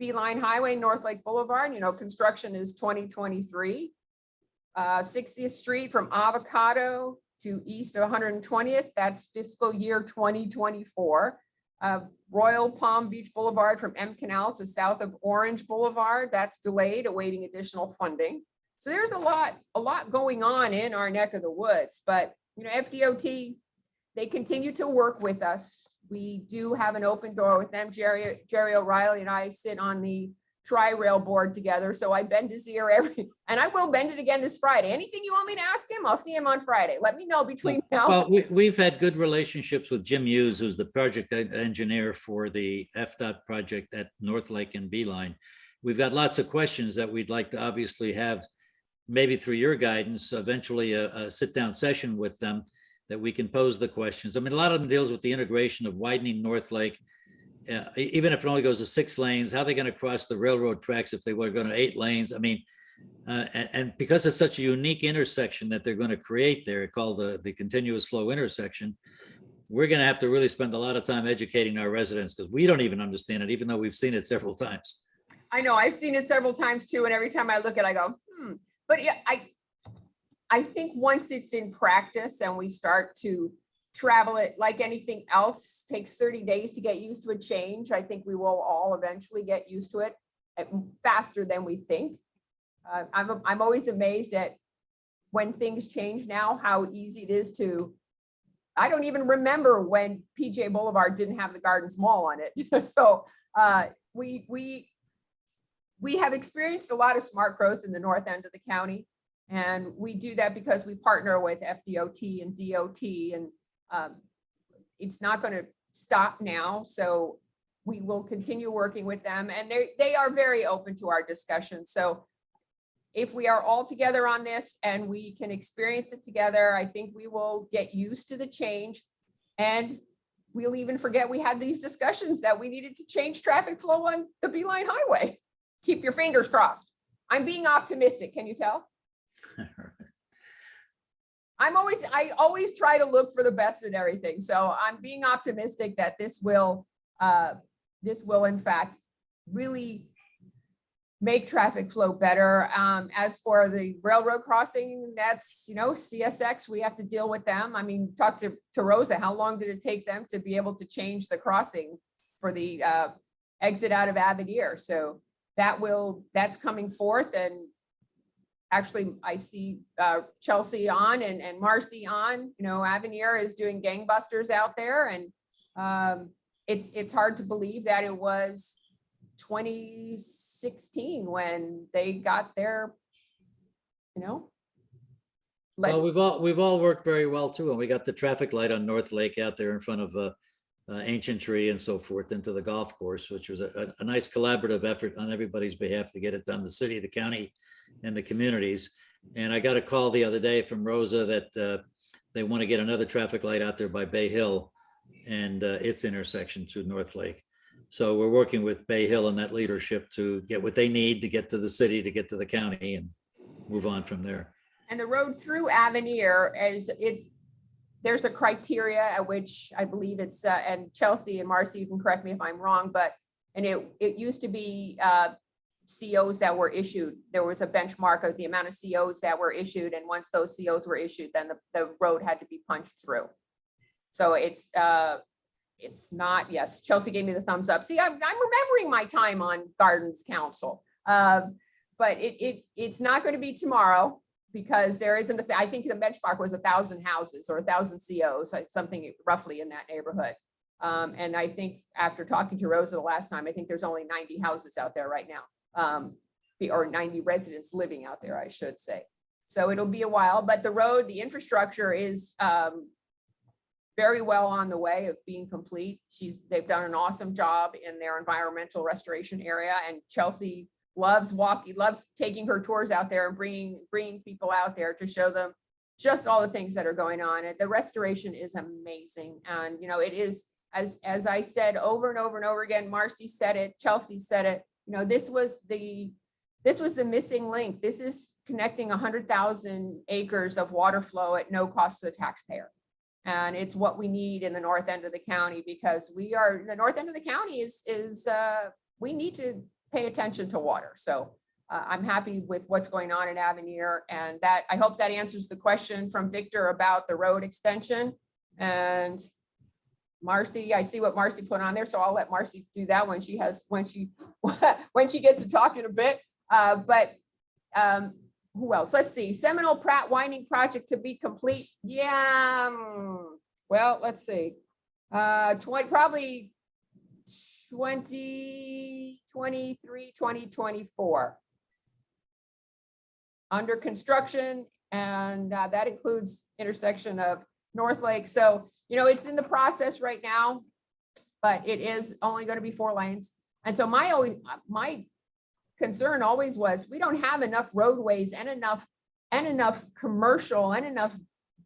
Beeline Highway, North Lake Boulevard, construction is 2023. 60th Street from Avocado to east of 120th, that's fiscal year 2024. Royal Palm Beach Boulevard from M Canal to south of Orange Boulevard, that's delayed, awaiting additional funding. So there's a lot going on in our neck of the woods, but FDOT, they continue to work with us. We do have an open door with them. Jerry O'Reilly and I sit on the Tri-Rail board together, so I bend his ear and I will bend it again this Friday. Anything you want me to ask him, I'll see him on Friday. Let me know between now. Well, we've had good relationships with Jim Hughes, who's the project engineer for the FDOT project at North Lake and Beeline. We've got lots of questions that we'd like to obviously have, maybe through your guidance, eventually a sit-down session with them that we can pose the questions. I mean, a lot of them deals with the integration of widening North Lake. Even if it only goes to 6 lanes, how are they going to cross the railroad tracks if they were going to 8 lanes? I mean, and because it's such a unique intersection that they're going to create there, called the continuous flow intersection, we're going to have to really spend a lot of time educating our residents, because we don't even understand it, even though we've seen it several times. I know, I've seen it several times too, and every time I look at it, I go, But yeah, I think once it's in practice and we start to travel it, like anything else, takes 30 days to get used to a change. I think we will all eventually get used to it faster than we think. I'm always amazed at when things change now, how easy it is to, I don't even remember when PJ Boulevard didn't have the Gardens Mall on it. So we have experienced a lot of smart growth in the north end of the county. And we do that because we partner with FDOT and DOT, and it's not going to stop now. So we will continue working with them, and they are very open to our discussion. So if we are all together on this and we can experience it together, I think we will get used to the change, and we'll even forget we had these discussions that we needed to change traffic flow on the Beeline Highway. Keep your fingers crossed. I'm being optimistic. Can you tell? I always try to look for the best in everything. So I'm being optimistic that this will in fact really make traffic flow better. As for the railroad crossing, that's, CSX, we have to deal with them. I mean, talk to Rosa, how long did it take them to be able to change the crossing for the exit out of Avenir? So that's coming forth, and actually, I see Chelsea on and Marcy on. Avenir is doing gangbusters out there, and it's hard to believe that it was 2016 when they got their, Well, we've all worked very well too, and we got the traffic light on North Lake out there in front of ancientry and so forth into the golf course, which was a nice collaborative effort on everybody's behalf to get it done, the city, the county, and the communities. And I got a call the other day from Rosa that they want to get another traffic light out there by Bay Hill and its intersection through North Lake. So we're working with Bay Hill and that leadership to get what they need to get to the city, to get to the county, and move on from there. And the road through Avenir there's a criteria at which I believe it's, and Chelsea and Marcy, you can correct me if I'm wrong, and it used to be COs that were issued. There was a benchmark of the amount of COs that were issued. And once those COs were issued, then the road had to be punched through. So it's not, yes, Chelsea gave me the thumbs up. See, I'm remembering my time on Gardens Council. But it's not going to be tomorrow, because there isn't, I think the benchmark was 1,000 houses or 1,000 COs, something roughly in that neighborhood. And I think after talking to Rosa the last time, I think there's only 90 houses out there right now, or 90 residents living out there, I should say. So it'll be a while, but the road, the infrastructure is very well on the way of being complete. They've done an awesome job in their environmental restoration area, and Chelsea loves taking her tours out there and bringing people out there to show them just all the things that are going on. And the restoration is amazing. And, you know, it is, as I said over and over and over again, Marcy said it, Chelsea said it, you know, this was the missing link. This is connecting 100,000 acres of water flow at no cost to the taxpayer. And it's what we need in the north end of the county, because the north end of the county we need to pay attention to water. So I'm happy with what's going on in Avenir, and that I hope that answers the question from Victor about the road extension. And Marcy, I see what Marcy put on there, so I'll let Marcy do that when she gets to talking a bit. Who else? Let's see. Seminole Pratt Winding Project to be complete. Yeah. Well, let's see. Probably 2023, 2024. Under construction, and that includes intersection of North Lake. So, you know, it's in the process right now, but it is only going to be 4 lanes. And so my concern always was, we don't have enough roadways and enough commercial and enough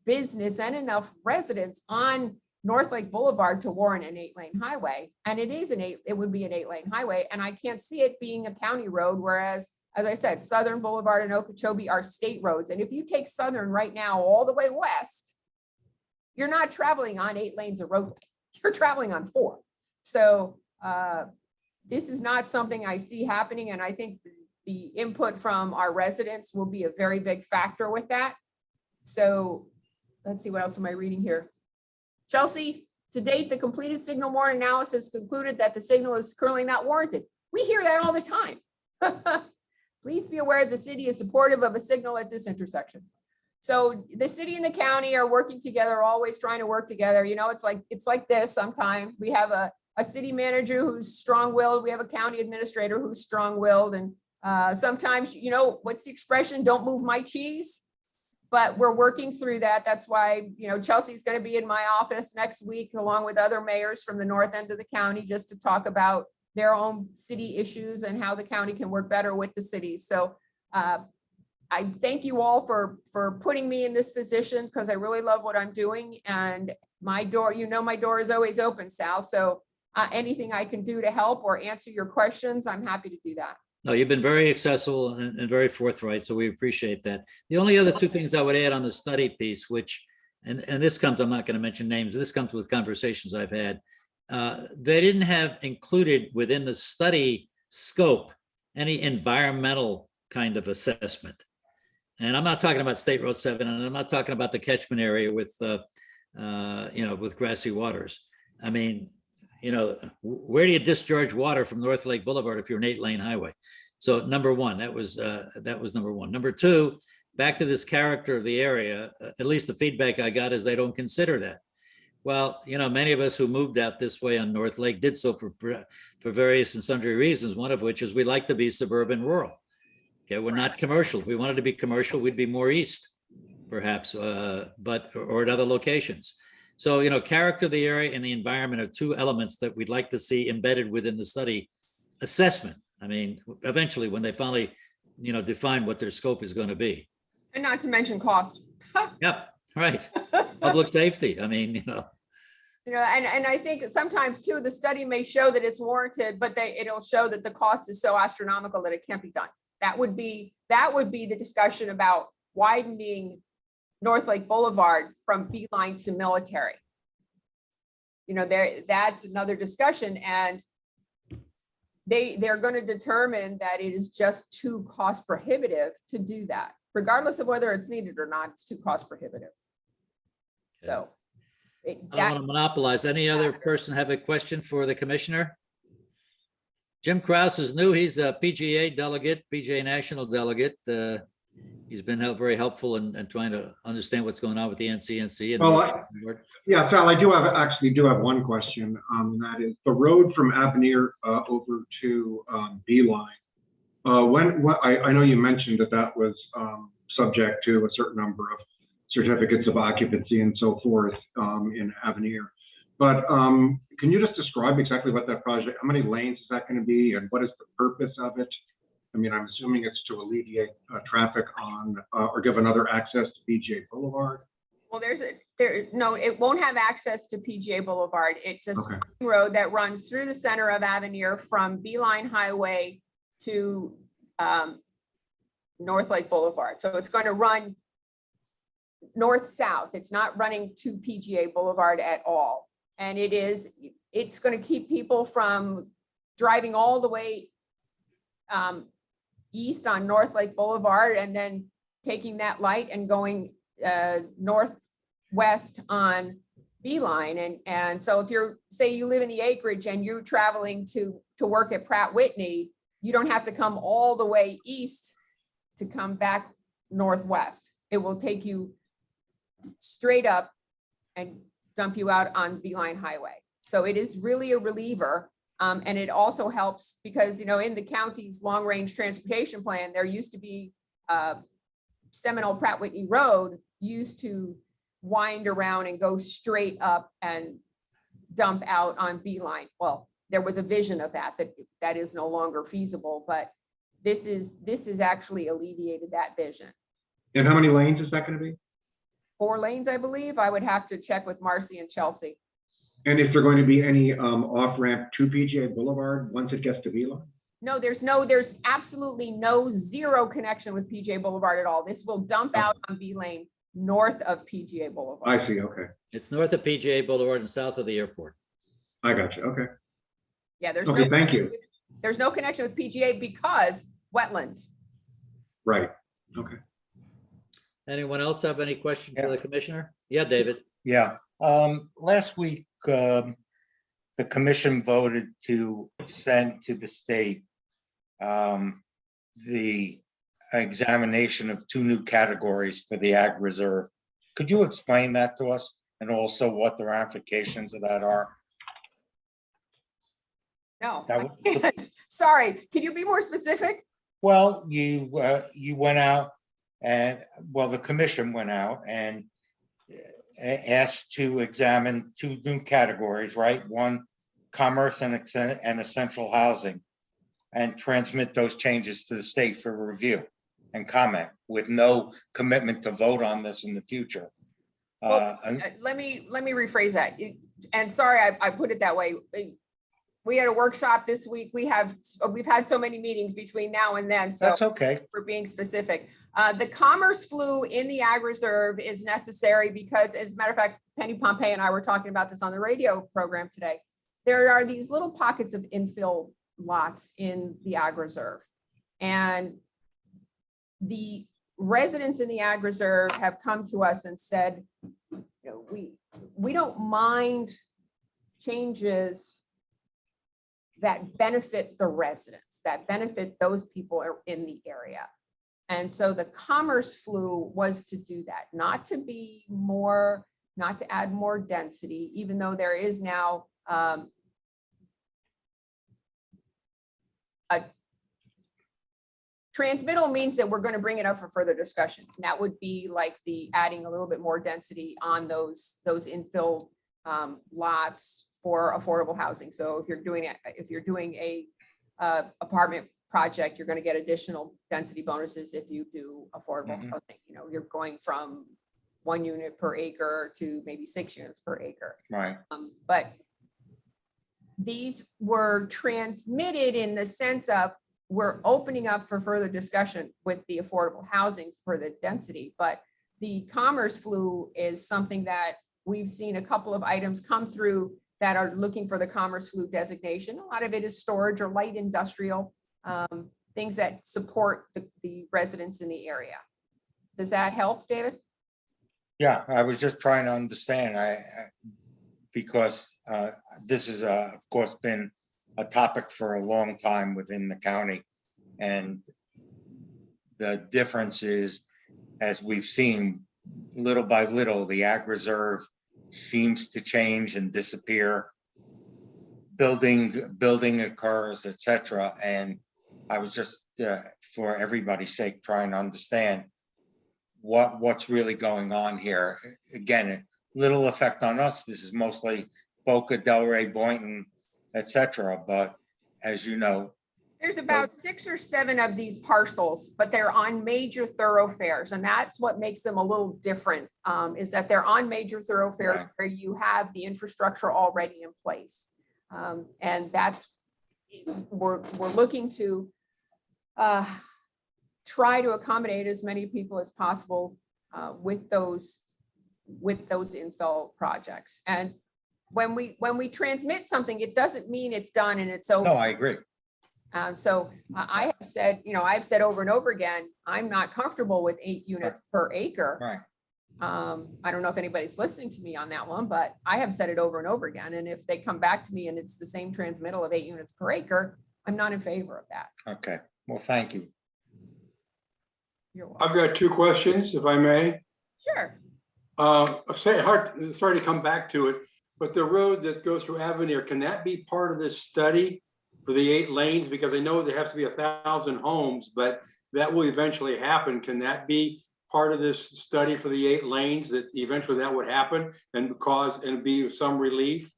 business and enough residents on North Lake Boulevard to warrant an 8-lane highway. And it would be an 8-lane highway. And I can't see it being a county road. Whereas, as I said, Southern Boulevard and Okeechobee are state roads. And if you take Southern right now, all the way west, you're not traveling on 8 lanes of roadway. You're traveling on 4. So this is not something I see happening. And I think the input from our residents will be a very big factor with that. So let's see, what else am I reading here? Chelsea, to date, the completed signal warrant analysis concluded that the signal is currently not warranted. We hear that all the time. Please be aware the city is supportive of a signal at this intersection. So the city and the county are working together, always trying to work together. You know, it's like this sometimes. We have a city manager who's strong-willed. We have a county administrator who's strong-willed. And sometimes, you know, what's the expression? Don't move my cheese. But we're working through that. That's why, you know, Chelsea's going to be in my office next week, along with other mayors from the north end of the county, just to talk about their own city issues and how the county can work better with the city. So I thank you all for putting me in this position, because I really love what I'm doing. And my door, you know, my door is always open, Sal. So anything I can do to help or answer your questions, I'm happy to do that. No, you've been very accessible and very forthright, so we appreciate that. The only other 2 things I would add on the study piece, which, and this comes, I'm not going to mention names, this comes with conversations I've had. They didn't have included within the study scope any environmental kind of assessment. And I'm not talking about State Road 7, and I'm not talking about the catchment area with, you know, with grassy waters. I mean, you know, where do you discharge water from North Lake Boulevard if you're an 8-lane highway? So number one, that was number one. Number 2, back to this character of the area, at least the feedback I got is they don't consider that. Well, you know, many of us who moved out this way on North Lake did so for various and sundry reasons, one of which is we like to be suburban rural. Okay, we're not commercial. If we wanted to be commercial, we'd be more east, perhaps, or at other locations. So, you know, character of the area and the environment are two elements that we'd like to see embedded within the study assessment. I mean, eventually when they finally, you know, define what their scope is going to be. And not to mention cost. Yep, right. Public safety. I mean, you know. You know, and I think sometimes too, the study may show that it's warranted, but it'll show that the cost is so astronomical that it can't be done. That would be the discussion about widening North Lake Boulevard from Beeline to Military. You know, that's another discussion, and they're going to determine that it is just too cost prohibitive to do that, regardless of whether it's needed or not. It's too cost prohibitive. So. I don't want to monopolize. Any other person have a question for the commissioner? Jim Kraus is new. He's a PGA delegate, PGA national delegate. He's been very helpful in trying to understand what's going on with the NCNC. And Well, yeah, Sal, I actually do have one question. And that is the road from Avenir over to Beeline. I know you mentioned that was subject to a certain number of certificates of occupancy and so forth in Avenir. But can you just describe exactly what that project, how many lanes is that going to be and what is the purpose of it? I mean, I'm assuming it's to alleviate traffic on or give another access to PGA Boulevard. Well, no, it won't have access to PGA Boulevard. It's a spring road that runs through the center of Avenir from Beeline Highway to North Lake Boulevard. So it's going to run north-south. It's not running to PGA Boulevard at all. And it's going to keep people from driving all the way east on North Lake Boulevard and then taking that light and going northwest on Beeline. And so if say you live in the acreage and you're traveling to work at Pratt Whitney, you don't have to come all the way east to come back northwest. It will take you straight up and dump you out on Beeline Highway. So it is really a reliever. And it also helps because, you know, in the county's long range transportation plan, there used to be Seminole Pratt Whitney Road used to wind around and go straight up and dump out on Beeline. Well, there was a vision of that is no longer feasible, but this is actually alleviated that vision. And how many lanes is that going to be? 4 lanes, I believe. I would have to check with Marcy and Chelsea. And is there going to be any off-ramp to PGA Boulevard once it gets to Beeline? No, there's absolutely zero connection with PGA Boulevard at all. This will dump out on B Lane north of PGA Boulevard. I see, okay. It's north of PGA Boulevard and south of the airport. I got you, okay. Yeah, there's Okay, thank you. There's no connection with PGA because wetlands. Right, okay. Anyone else have any questions for the commissioner? Yeah, David. Yeah, last week, the commission voted to send to the state the examination of 2 new categories for the ag reserve. Could you explain that to us and also what the ramifications of that are? No, I can't. Sorry, can you be more specific? Well, you went out and, well, the commission went out and asked to examine 2 new categories, right? One, commerce and essential housing, and transmit those changes to the state for review and comment with no commitment to vote on this in the future. Well, let me rephrase that. And sorry, I put it that way. We had a workshop this week. We've had so many meetings between now and then. So that's okay. For being specific. The commerce flu in the ag reserve is necessary because, as a matter of fact, Penny Pompey and I were talking about this on the radio program today. There are these little pockets of infill lots in the ag reserve. And the residents in the ag reserve have come to us and said, you know, we don't mind changes that benefit the residents, that benefit those people in the area. And so the commerce flu was to do that, not to add more density, even though there is now a transmittal means that we're going to bring it up for further discussion. And that would be like the adding a little bit more density on those infill lots for affordable housing. So if you're doing a apartment project, you're going to get additional density bonuses if you do affordable housing. You know, you're going from 1 unit per acre to maybe 6 units per acre. Right. But these were transmitted in the sense of we're opening up for further discussion with the affordable housing for the density, but the commerce flu is something that we've seen a couple of items come through that are looking for the commerce flu designation. A lot of it is storage or light industrial, things that support the residents in the area. Does that help, David? Yeah, I was just trying to understand. Because this has, of course, been a topic for a long time within the county. And the difference is, as we've seen, little by little, the ag reserve seems to change and disappear. Building occurs, etc. And I was just, for everybody's sake, trying to understand what's really going on here. Again, little effect on us. This is mostly Boca, Delray, Boynton, etc. But as you know, there's about 6 or 7 of these parcels, but they're on major thoroughfares. And that's what makes them a little different, is that they're on major thoroughfares Right. where you have the infrastructure already in place. And that's, we're looking to try to accommodate as many people as possible with those infill projects. And when we transmit something, it doesn't mean it's done and it's over. no, I agree. So I have said, I've said over and over again, I'm not comfortable with 8 units per acre. Right. I don't know if anybody's listening to me on that one, but I have said it over and over again. And if they come back to me and it's the same transmittal of 8 units per acre, I'm not in favor of that. Okay. Well, thank you. You're welcome. I've got 2 questions, if I may. Sure. Sorry to come back to it, but the road that goes through Avenir, can that be part of this study for the 8 lanes? Because I know there has to be 1,000 homes, but that will eventually happen. Can that be part of this study for the 8 lanes, that eventually that would happen and be some relief?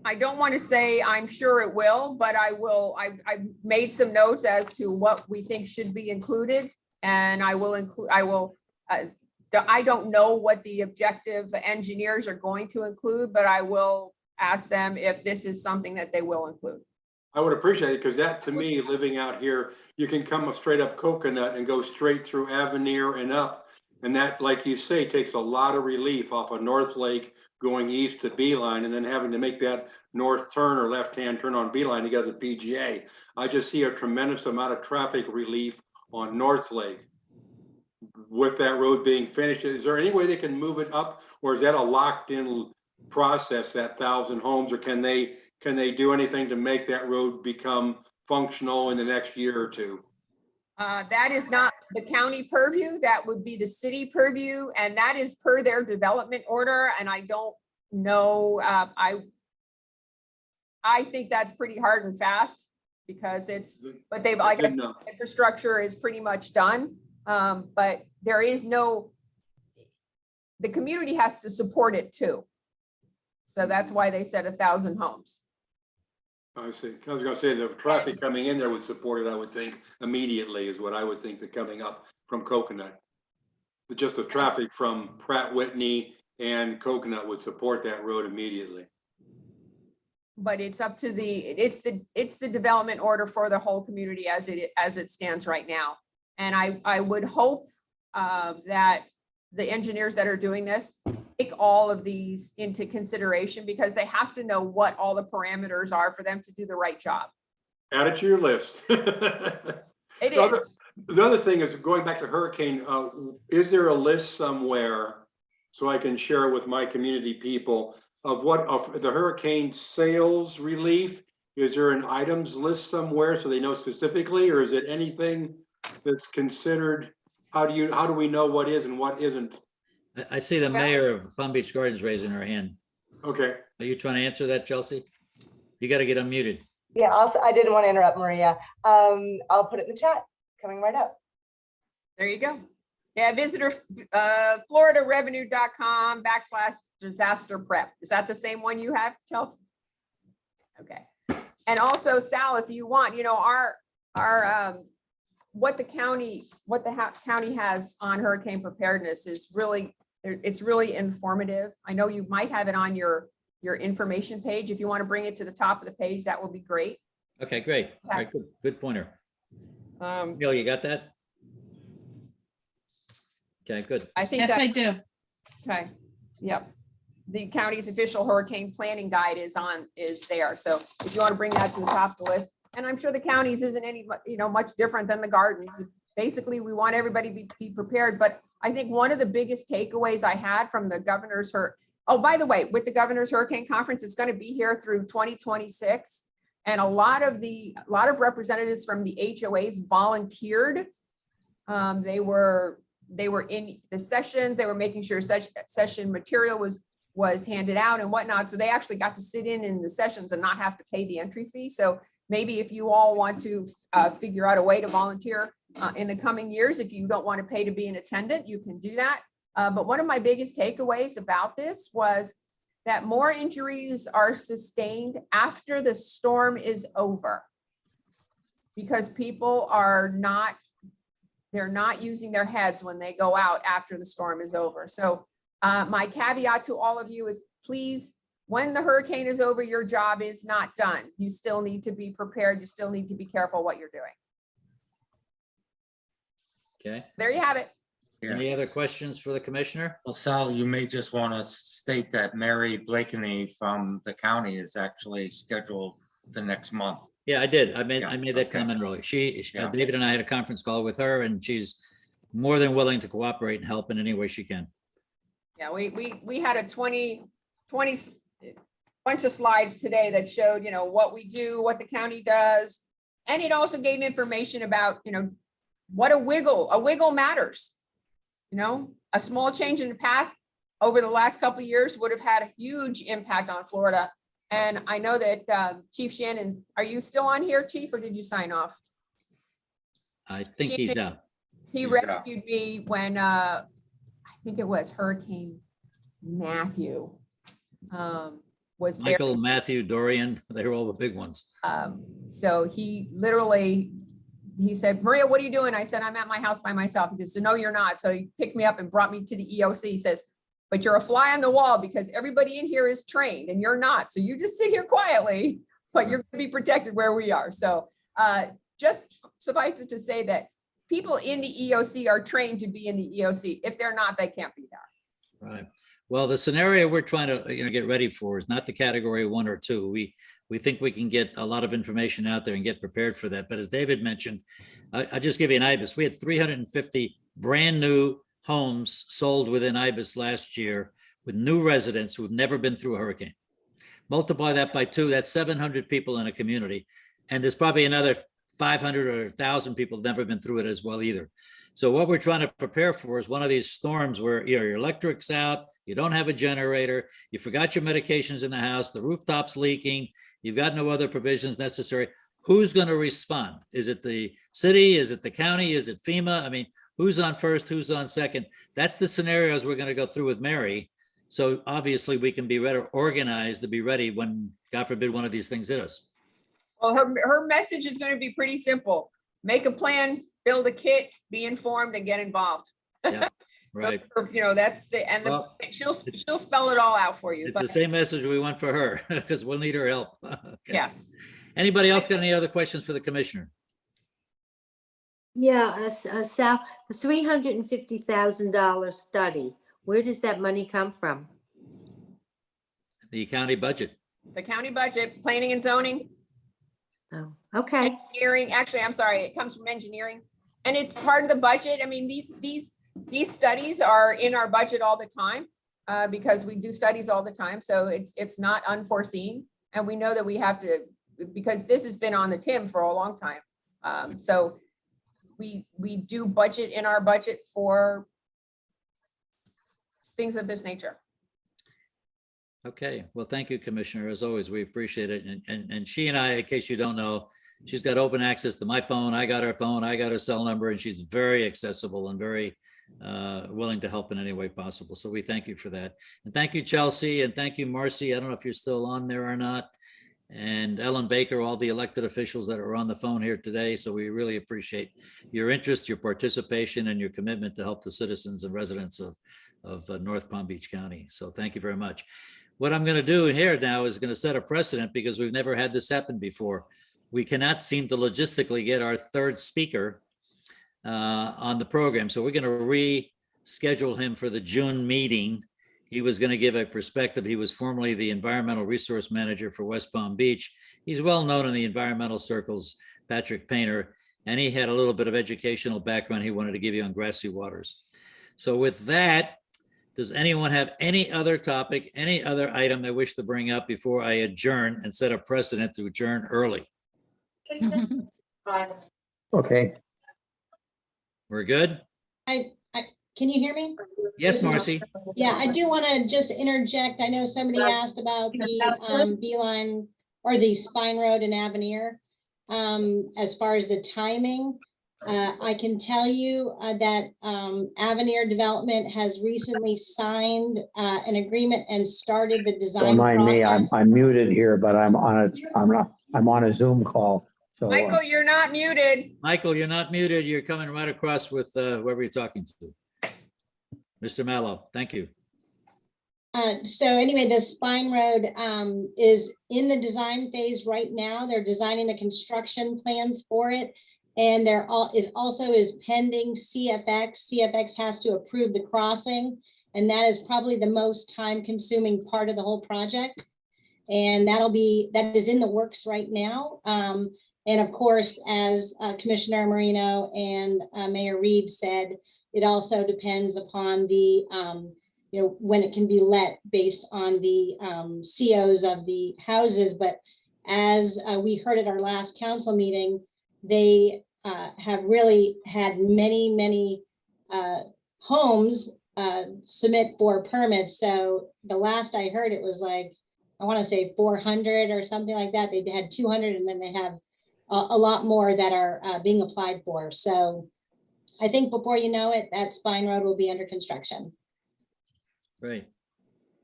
I don't want to say I'm sure it will, but I will. I've made some notes as to what we think should be included, and I will include. I don't know what the objective engineers are going to include, but I will ask them if this is something that they will include. I would appreciate it, because that, to me, living out here, you can come straight up Coconut and go straight through Avenir and up. And that, like you say, takes a lot of relief off of North Lake going east to Beeline, and then having to make that north turn or left-hand turn on Beeline to get to the PGA. I just see a tremendous amount of traffic relief on North Lake with that road being finished. Is there any way they can move it up, or is that a locked-in process, that 1,000 homes, or can they do anything to make that road become functional in the next year or 2? That is not the county purview. That would be the city purview, and that is per their development order. And I don't know. I think that's pretty hard and fast, because but they've, like I said, infrastructure is pretty much done. But there is the community has to support it too. So that's why they said 1,000 homes. I see. I was gonna say the traffic coming in there would support it, I would think, immediately, is what I would think, that coming up from Coconut. Just the traffic from Pratt Whitney and Coconut would support that road immediately. But it's up to it's the development order for the whole community as it stands right now. And I would hope that the engineers that are doing this take all of these into consideration, because they have to know what all the parameters are for them to do the right job. Add it to your list. It is. The other thing is, going back to hurricane, is there a list somewhere, so I can share it with my community people, of the hurricane sales relief? Is there an items list somewhere so they know specifically, or is it anything that's considered? How do we know what is and what isn't? I see the mayor of Palm Beach Gardens raising her hand. Okay. Are you trying to answer that, Chelsea? You got to get unmuted. Yeah, I didn't want to interrupt Maria. I'll put it in the chat. coming right up. There you go. Yeah, visitor, floridarevenue.com/disaster prep. Is that the same one you have, Chelsea? Okay. And also, Sal, if you want, you know, what the county has on hurricane preparedness is really, it's really informative. I know you might have it on your information page. If you want to bring it to the top of the page, that would be great. Okay, great. All right, good pointer. Neil, you got that? Okay, good. I think Yes, that, I do. okay, yep. The county's official hurricane planning guide is there. So if you want to bring that to the top of the list, and I'm sure the counties isn't any, much different than the gardens. Basically, we want everybody to be prepared. But I think one of the biggest takeaways I had from the governor's oh, by the way, with the governor's hurricane conference, it's going to be here through 2026. And a lot of representatives from the HOAs volunteered. They were in the sessions. They were making sure session material was handed out and whatnot. So they actually got to sit in the sessions and not have to pay the entry fee. So maybe if you all want to figure out a way to volunteer in the coming years, if you don't want to pay to be an attendant, you can do that. But one of my biggest takeaways about this was that more injuries are sustained after the storm is over, because people they're not using their heads when they go out after the storm is over. So my caveat to all of you is, please, when the hurricane is over, your job is not done. You still need to be prepared. You still need to be careful what you're doing. Okay. There you have it. Yeah. Any other questions for the commissioner? Well, Sal, you may just want to state that Mary Blakeney from the county is actually scheduled for next month. Yeah, I did. I made that okay. comment earlier. Yeah. David and I had a conference call with her, and she's more than willing to cooperate and help in any way she can. Yeah, we had a 20 bunch of slides today that showed, what we do, what the county does. And it also gave information about, what a wiggle matters. A small change in the path over the last couple of years would have had a huge impact on Florida. And I know that Chief Shannon, are you still on here, Chief, or did you sign off? I think he's out. He He's rescued me when I think it was Hurricane Matthew was buried. Michael, Matthew, Dorian, they were all the big ones. So he said, Maria, what are you doing? I said, I'm at my house by myself. He said, no, you're not. So he picked me up and brought me to the EOC. He says, but you're a fly on the wall because everybody in here is trained and you're not. So you just sit here quietly, but you're going to be protected where we are. So just suffice it to say that people in the EOC are trained to be in the EOC. If they're not, they can't be there. Right. Well, the scenario we're trying to get ready for is not the category 1 or 2. We think we can get a lot of information out there and get prepared for that. But as David mentioned, I'll just give you an IBIS. We had 350 brand new homes sold within IBIS last year with new residents who have never been through a hurricane. Multiply that by 2, that's 700 people in a community. And there's probably another 500 or 1,000 people never been through it as well either. So what we're trying to prepare for is one of these storms where your electric's out, you don't have a generator, you forgot your medications in the house, the rooftop's leaking, you've got no other provisions necessary. Who's going to respond? Is it the city? Is it the county? Is it FEMA? I mean, who's on first? Who's on second? That's the scenarios we're going to go through with Mary. So obviously we can be better organized to be ready when, God forbid, one of these things hit us. Well, her message is going to be pretty simple. Make a plan, build a kit, be informed, and get involved. Yeah, right. That's she'll spell it all out for you. It's the same message we want for her because we'll need her help. Okay. Yes. Anybody else got any other questions for the commissioner? Yeah, Sal, the $350,000 study, where does that money come from? The county budget. The county budget, planning and zoning, Oh, okay. engineering. Actually, I'm sorry, it comes from engineering, and it's part of the budget. I mean, these studies are in our budget all the time because we do studies all the time. So it's not unforeseen, and we know that we have to, because this has been on the TIM for a long time. So we do budget in our budget for things of this nature. Okay, well, thank you, Commissioner. As always, we appreciate it. And she and I, in case you don't know, She's got open access to my phone. I got her phone. I got her cell number, and she's very accessible and very willing to help in any way possible. So we thank you for that. And thank you, Chelsea, and thank you, Marcy. I don't know if you're still on there or not. And Ellen Baker, all the elected officials that are on the phone here today. So we really appreciate your interest, your participation, and your commitment to help the citizens and residents of North Palm Beach County. So thank you very much. What I'm going to do here now is going to set a precedent because we've never had this happen before. We cannot seem to logistically get our third speaker on the program. So we're going to reschedule him for the June meeting. He was going to give a perspective. He was formerly the environmental resource manager for West Palm Beach. He's well known in the environmental circles, Patrick Painter, and he had a little bit of educational background he wanted to give you on grassy waters. So with that, does anyone have any other topic, any other item they wish to bring up before I adjourn and set a precedent to adjourn early? Okay, We're good? Can you hear me? Yes, Marcy. Yeah, I do want to just interject. I know somebody asked about the Beeline or the Spine Road in Avenir. As far as the timing, I can tell you that Avenir Development has recently signed an agreement and started the design don't mind me, process. I'm muted here, but I'm on a Zoom call. So Michael, you're not muted. Michael, you're not muted. You're coming right across with whoever you're talking to. Mr. Mallow, thank you. So anyway, the Spine Road is in the design phase right now. They're designing the construction plans for it. And it also is pending CFX. CFX has to approve the crossing. And that is probably the most time consuming part of the whole project. And that is in the works right now. And of course, as Commissioner Marino and Mayor Reed said, it also depends upon the, when it can be let based on the COs of the houses. But as we heard at our last council meeting, they have really had many homes submit for permits. So the last I heard, it was like, I want to say 400 or something like that. They had 200 and then they have a lot more that are being applied for. So I think before you know it, that Spine Road will be under construction. Great.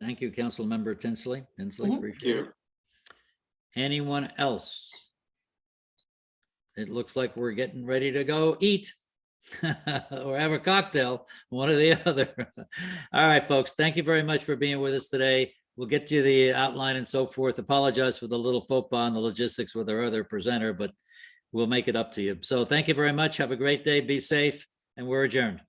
Thank you, Council Member Tinsley. Mhm. Appreciate it. Anyone else? It looks like we're getting ready to go eat or have a cocktail, one or the other. All right, folks, thank you very much for being with us today. We'll get you the outline and so forth. Apologize for the little faux pas on the logistics with our other presenter, but we'll make it up to you. So thank you very much. Have a great day. Be safe, and we're adjourned.